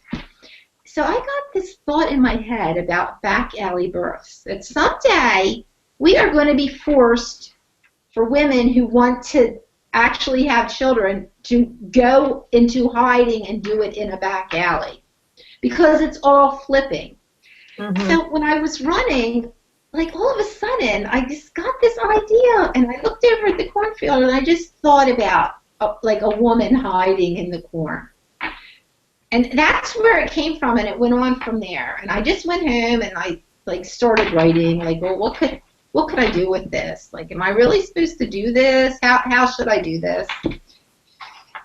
S2: So I got this thought in my head about back alley births, that someday we are going to be forced, for women who want to actually have children, to go into hiding and do it in a back alley, because it's all flipping. Mm-hmm. So when I was running, like, all of a sudden, I just got this idea, and I looked over at the cornfield, and I just thought about, like, a woman hiding in the corn. And that's where it came from, and it went on from there. And I just went home, and I, like, started writing, like, well, what could I do with this? Like, am I really supposed to do this? How should I do this?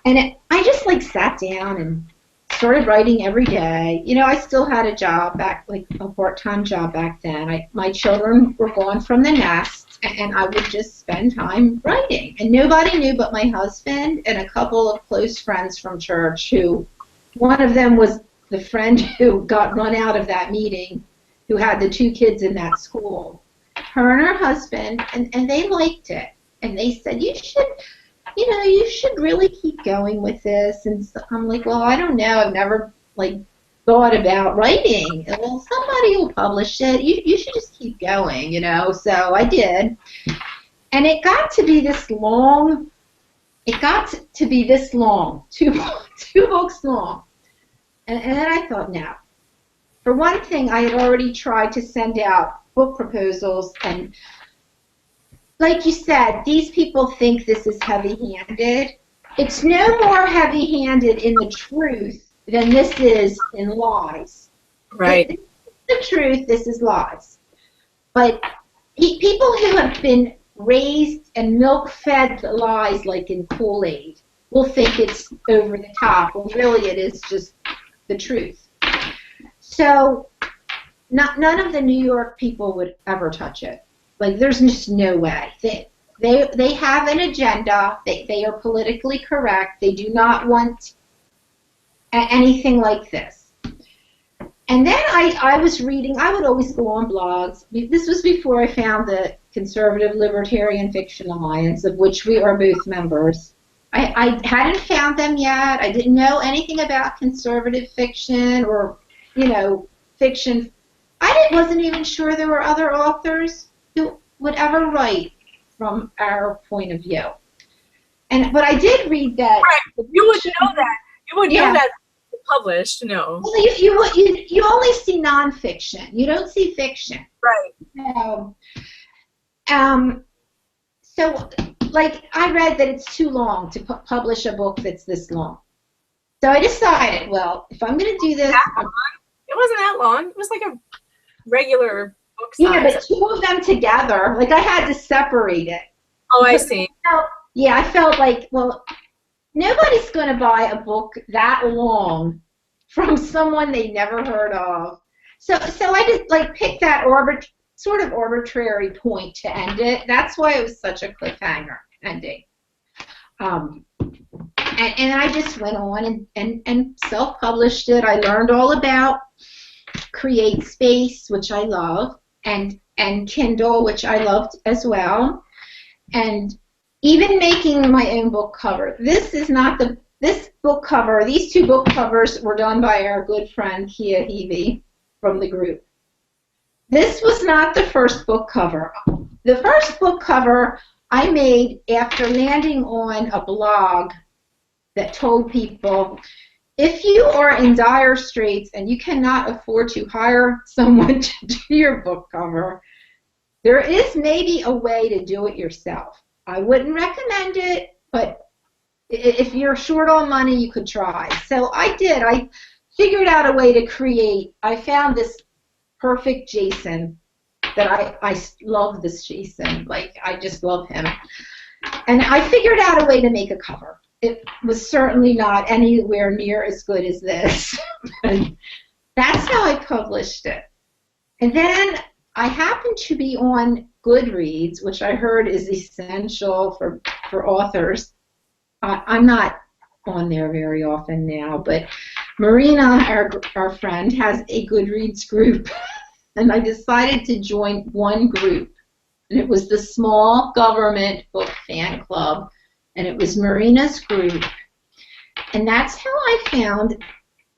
S2: And I just, like, sat down and started writing every day. You know, I still had a job back, like a part-time job back then. My children were gone from the nest, and I would just spend time writing. And nobody knew but my husband and a couple of close friends from church, who, one of them was the friend who got run out of that meeting, who had the 2 kids in that school. Her and her husband, and they liked it. And they said, you should really keep going with this. And so I'm like, well, I don't know. I've never, like, thought about writing. And, well, somebody will publish it. You should just keep going, you know. So I did. And it got to be this long. It got to be this long, two books long. And then I thought, now, for one thing, I had already tried to send out book proposals, and like you said, these people think this is heavy-handed. It's no more heavy-handed in the truth than this is in lies.
S1: Right.
S2: This is the truth, this is lies. But people who have been raised and milk-fed the lies, like in Kool-Aid, will think it's over the top, when really it is just the truth. So none of the New York people would ever touch it. Like, there's just no way. They have an agenda. They are politically correct. They do not want anything like this. And then I was reading. I would always go on blogs. This was before I found the Conservative Libertarian Fiction Alliance, of which we are both members. I hadn't found them yet. I didn't know anything about conservative fiction or, you know, fiction. I wasn't even sure there were other authors who would ever write from our point of view. But I did read that.
S1: Right. You would know that. You would know that published. No. Well,
S2: you only see nonfiction. You don't see fiction.
S1: Right.
S2: So, like, I read that it's too long to publish a book that's this long. So I decided, well, if I'm going to do this,
S1: it wasn't that long. It was like a regular book size.
S2: Yeah, but 2 of them together, like, I had to separate it.
S1: Oh, I see.
S2: I felt like, well, nobody's going to buy a book that long from someone they never heard of. So I just, like, picked that sort of arbitrary point to end it. That's why it was such a cliffhanger ending. And I just went on and self-published it. I learned all about Create Space, which I love, and Kindle, which I loved as well, and even making my own book cover. This book cover, these 2 book covers were done by our good friend Kia Hebe from the group. This was not the first book cover. The first book cover I made after landing on a blog that told people, if you are in dire straits and you cannot afford to hire someone to do your book cover, there is maybe a way to do it yourself. I wouldn't recommend it, but if you're short on money, you could try. So I did. I figured out a way to create. I found this perfect Jason that I love this Jason. Like, I just love him. And I figured out a way to make a cover. It was certainly not anywhere near as good as this. That's how I published it. And then I happened to be on Goodreads, which I heard is essential for authors. I'm not on there very often now, but Marina, our friend, has a Goodreads group, and I decided to join one group, and it was the Small Government Book Fan Club, and it was Marina's group, and that's how I found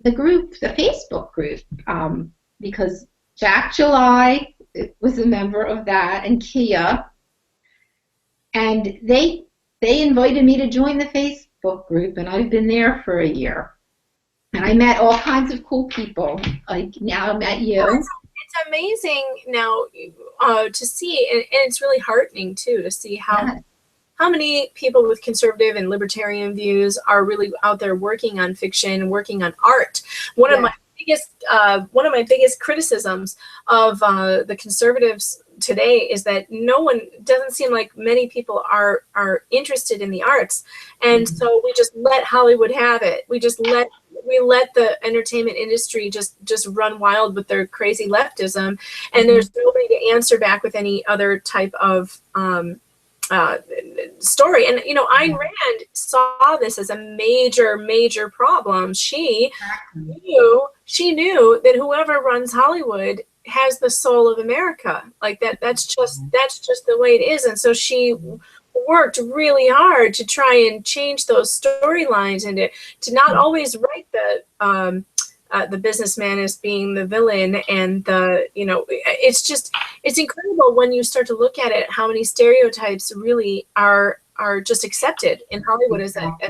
S2: the group, the Facebook group, because Jack July was a member of that, and Kia, and they invited me to join the Facebook group, and I've been there for a year. And I met all kinds of cool people. Like, now I met you.
S1: It's amazing now to see, and it's really heartening too to see how many people with conservative and libertarian views are really out there working on fiction, working on art. One of my biggest criticisms of the conservatives today is that doesn't seem like many people are interested in the arts, and so we just let Hollywood have it. We let the entertainment industry just run wild with their crazy leftism, and there's nobody to answer back with any other type of story. And Ayn Rand saw this as a major problem. She knew that whoever runs Hollywood has the soul of America. Like that's just the way it is. And so she worked really hard to try and change those storylines and to not always write the businessman as being the villain, and it's incredible when you start to look at it how many stereotypes really are just accepted in Hollywood as a fact.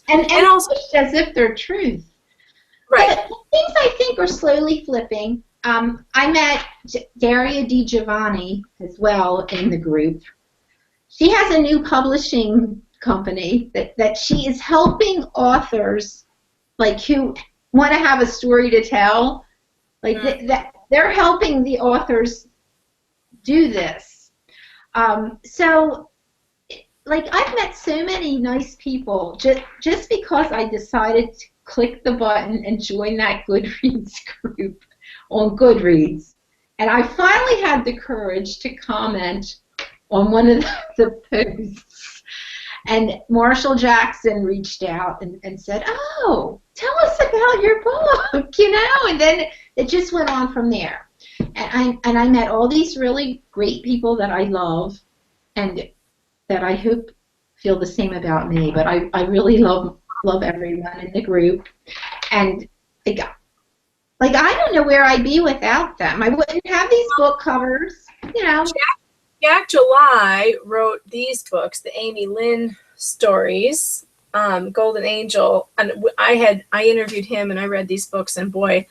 S2: And also as if they're truth.
S1: Right.
S2: But things I think are slowly flipping. I met Daria Di Giovanni as well in the group. She has a new publishing company that she is helping authors like who want to have a story to tell. Like they're helping the authors do this. So like I've met so many nice people just because I decided to click the button and join that Goodreads group on Goodreads. And I finally had the courage to comment on one of the posts. And Marshall Jackson reached out and said, "Oh, tell us about your book," and then it just went on from there. And I met all these really great people that I love and that I hope feel the same about me. But I really love everyone in the group. And like I don't know where I'd be without them. I wouldn't have these book covers,
S1: Jack July wrote these books, the Amy Lynn stories, Golden Angel, and I interviewed him and I read these books, and boy,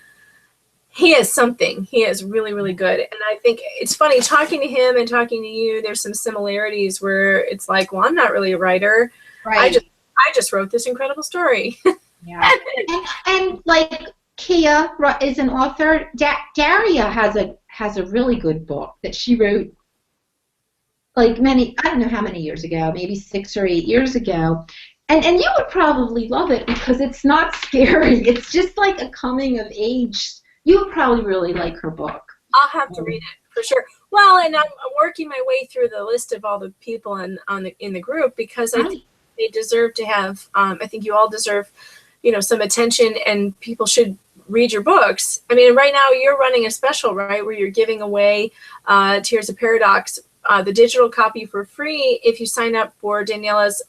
S1: he has something. He is really, really good. And I think it's funny talking to him and talking to you, there's some similarities where it's like, well, I'm not really a writer.
S2: Right.
S1: I just wrote this incredible story.
S2: Yeah. and like Kia is an author. Daria has a really good book that she wrote like I don't know how many years ago, maybe 6 or 8 years ago. And you would probably love it because it's not scary. It's just like a coming of age. You would probably really like her book.
S1: I'll have to read it for sure. Well, and I'm working my way through the list of all the people in the group because I think they deserve to have. I think you all deserve, some attention, and people should read your books. I mean, right now you're running a special, right, where you're giving away Tears of Paradox, the digital copy for free if you sign up for Daniella's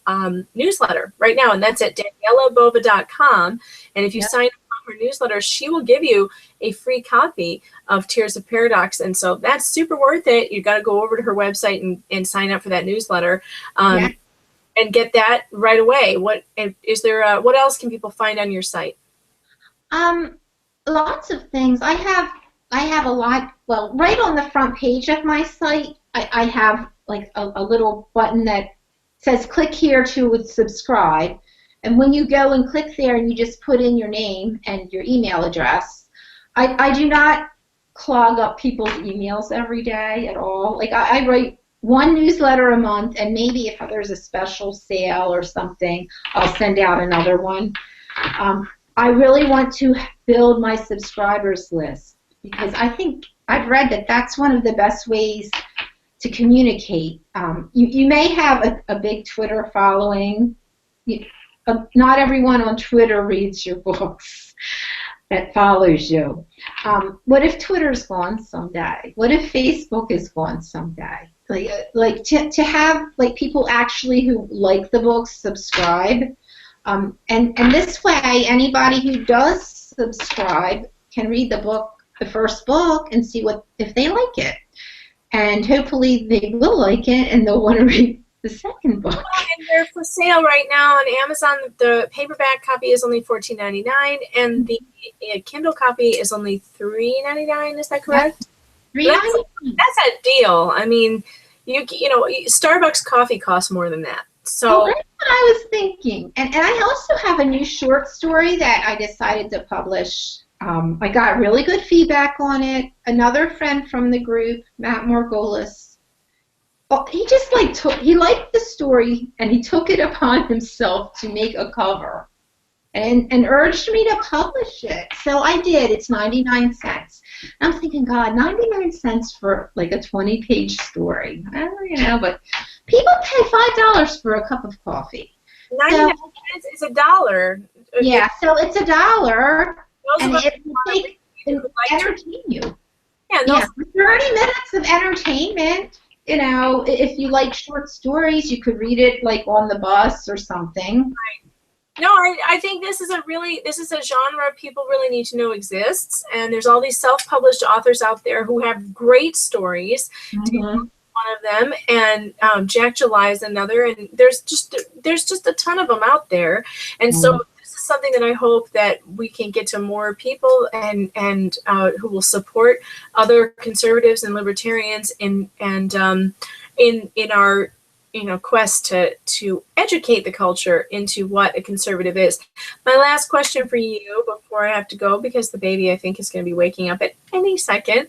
S1: newsletter right now, and that's at daniellabova.com. And if you sign up her newsletter, she will give you a free copy of Tears of Paradox. And so that's super worth it. You got to go over to her website and sign up for that newsletter.
S2: Yeah.
S1: And get that right away. What is there? What else can people find on your site?
S2: Lots of things. I have a lot. Well, right on the front page of my site, I have like a little button that says click here to subscribe. And when you go and click there and you just put in your name and your email address, I do not clog up people's emails every day at all. Like I write one newsletter a month, and maybe if there's a special sale or something, I'll send out another one. I really want to build my subscribers list because I think I've read that that's one of the best ways to communicate. You may have a big Twitter following. Not everyone on Twitter reads your books that follows you. What if Twitter's gone someday? What if Facebook is gone someday? Like to have like people actually who like the books subscribe, and this way anybody who does subscribe can read the first book and see what if they like it, and hopefully they will like it and they'll want to read the second book.
S1: And they're for sale right now on Amazon. The paperback copy is only $14.99, and the Kindle copy is only $3.99. Is that correct? That's a deal. I mean, you know, Starbucks coffee costs more than that. So
S2: that's what I was thinking. And I also have a new short story that I decided to publish. I got really good feedback on it. Another friend from the group, Matt Margolis, he just he liked the story and he took it upon himself to make a cover and urged me to publish it. So I did. It's 99 cents. I'm thinking, God, 99 cents for like a 20-page story. I don't know, but people pay $5 for a cup of coffee.
S1: 99 cents is $1.
S2: Yeah, so it's $1, and it will entertain you. Yeah, 30 minutes of entertainment. You know, if you like short stories, you could read it like on the bus or something.
S1: Right. No, I think this is a genre people really need to know exists, and there's all these self-published authors out there who have great stories. One of them, and Jack July is another, and there's just a ton of them out there, and so this is something that I hope that we can get to more people and who will support other conservatives and libertarians in our quest to educate the culture into what a conservative is. My last question for you before I have to go, because the baby I think is going to be waking up at any second.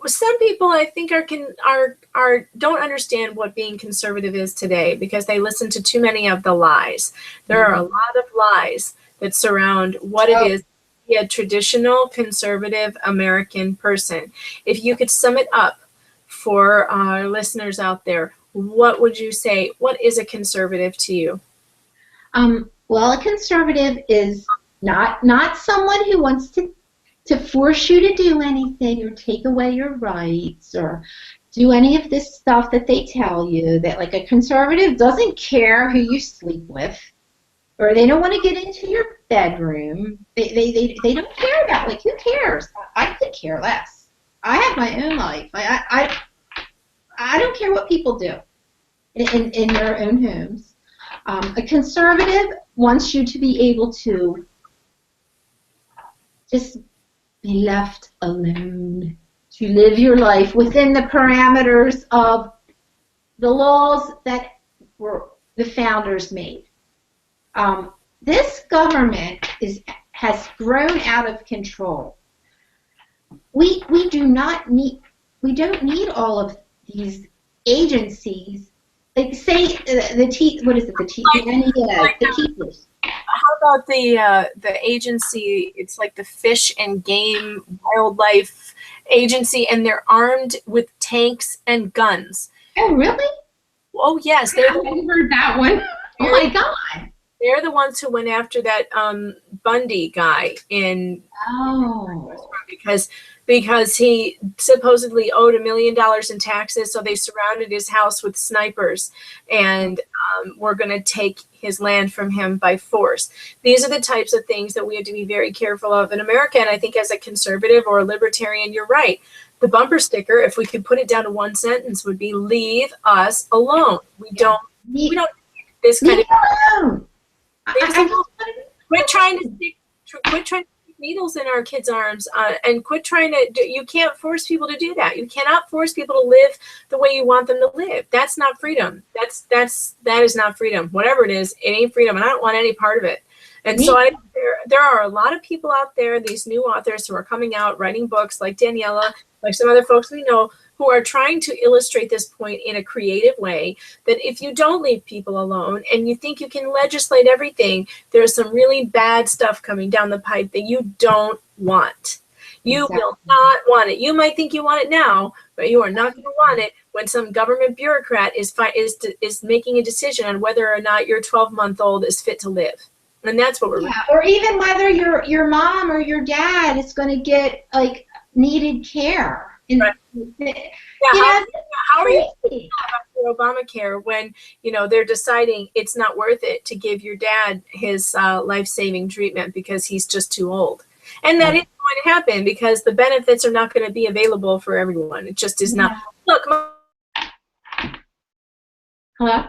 S1: Some people I think don't understand what being conservative is today because they listen to too many of the lies. There are a lot of lies that surround what it is to be a traditional conservative American person. If you could sum it up for our listeners out there, what would you say? What is a conservative to you?
S2: Well, a conservative is not someone who wants to force you to do anything or take away your rights or do any of this stuff that they tell you. That like a conservative doesn't care who you sleep with, or they don't want to get into your bedroom. They don't care about, like, who cares? I could care less. I have my own life. I don't care what people do in their own homes. A conservative wants you to be able to just be left alone, to live your life within the parameters of the laws that the founders made. This government has grown out of control. We don't need all of these agencies. Like say the teachers.
S1: How about the agency? It's like the Fish and Game Wildlife Agency, and they're armed with tanks and guns.
S2: Oh, really?
S1: Oh, yes.
S2: I haven't heard that one. Oh my God.
S1: They're the ones who went after that Bundy guy in because he supposedly owed $1 million in taxes, so they surrounded his house with snipers and were going to take his land from him by force. These are the types of things that we have to be very careful of in America. And I think as a conservative or a libertarian, you're right. The bumper sticker, if we could put it down to one sentence, would be "Leave us alone." We don't need this kind of. Quit trying to stick needles in our kids' arms, and quit trying to. You can't force people to do that. You cannot force people to live the way you want them to live. That's not freedom. That is not freedom. Whatever it is, it ain't freedom, and I don't want any part of it. And so there are a lot of people out there, these new authors who are coming out, writing books like Daniella, like some other folks we know, who are trying to illustrate this point in a creative way, that if you don't leave people alone and you think you can legislate everything, there's some really bad stuff coming down the pipe that you don't want. You will not want it. You might think you want it now, but you are not going to want it when some government bureaucrat is making a decision on whether or not your 12-month-old is fit to live. And that's what we're
S2: or even whether your mom or your dad is going to get like needed care.
S1: Right. How are you thinking about Obamacare when they're deciding it's not worth it to give your dad his life-saving treatment because he's just too old? And that is going to happen because the benefits are not going to be available for everyone. It just is not. Look.
S2: Hello?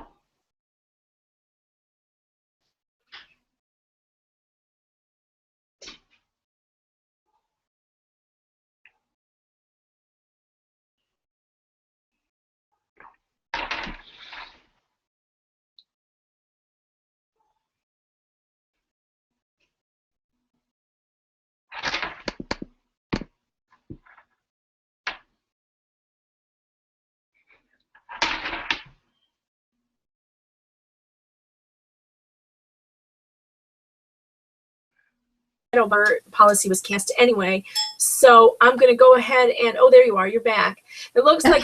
S1: Policy was cast anyway, so I'm going to go ahead and there you are. You're back. It looks like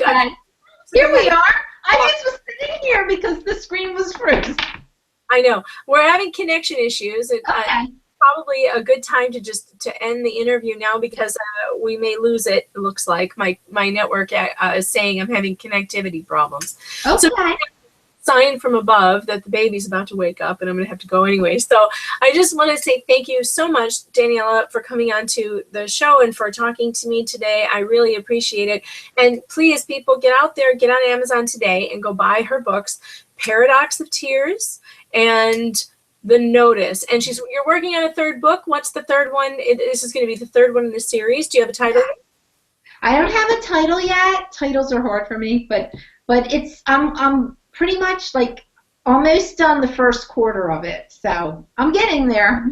S2: here we are. I just was sitting here because the screen was frozen.
S1: I know we're having connection issues. Probably a good time to end the interview now because we may lose it. It looks like my network is saying I'm having connectivity problems.
S2: Okay.
S1: So, sign from above that the baby's about to wake up and I'm going to have to go anyway. So I just want to say thank you so much, Daniella, for coming on to the show and for talking to me today. I really appreciate it. And please, people, get out there, get on Amazon today and go buy her books, Paradox of Tears and The Notice. And you're working on a third book. What's the third one? This is going to be the third one in the series. Do you have a title?
S2: I don't have a title yet. Titles are hard for me, but it's I'm pretty much like almost done the first quarter of it, so I'm getting there.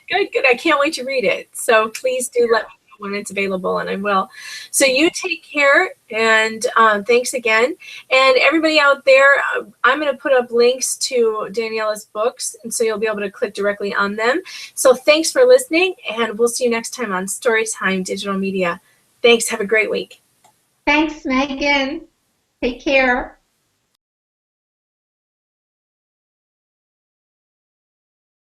S1: Good. I can't wait to read it. So please do let me know when it's available, and I will. So you take care, and thanks again. And everybody out there, I'm going to put up links to Daniella's books, and so you'll be able to click directly on them. So thanks for listening, and we'll see you next time on Storytime Digital Media. Thanks. Have a great week.
S2: Thanks, Megan. Take care.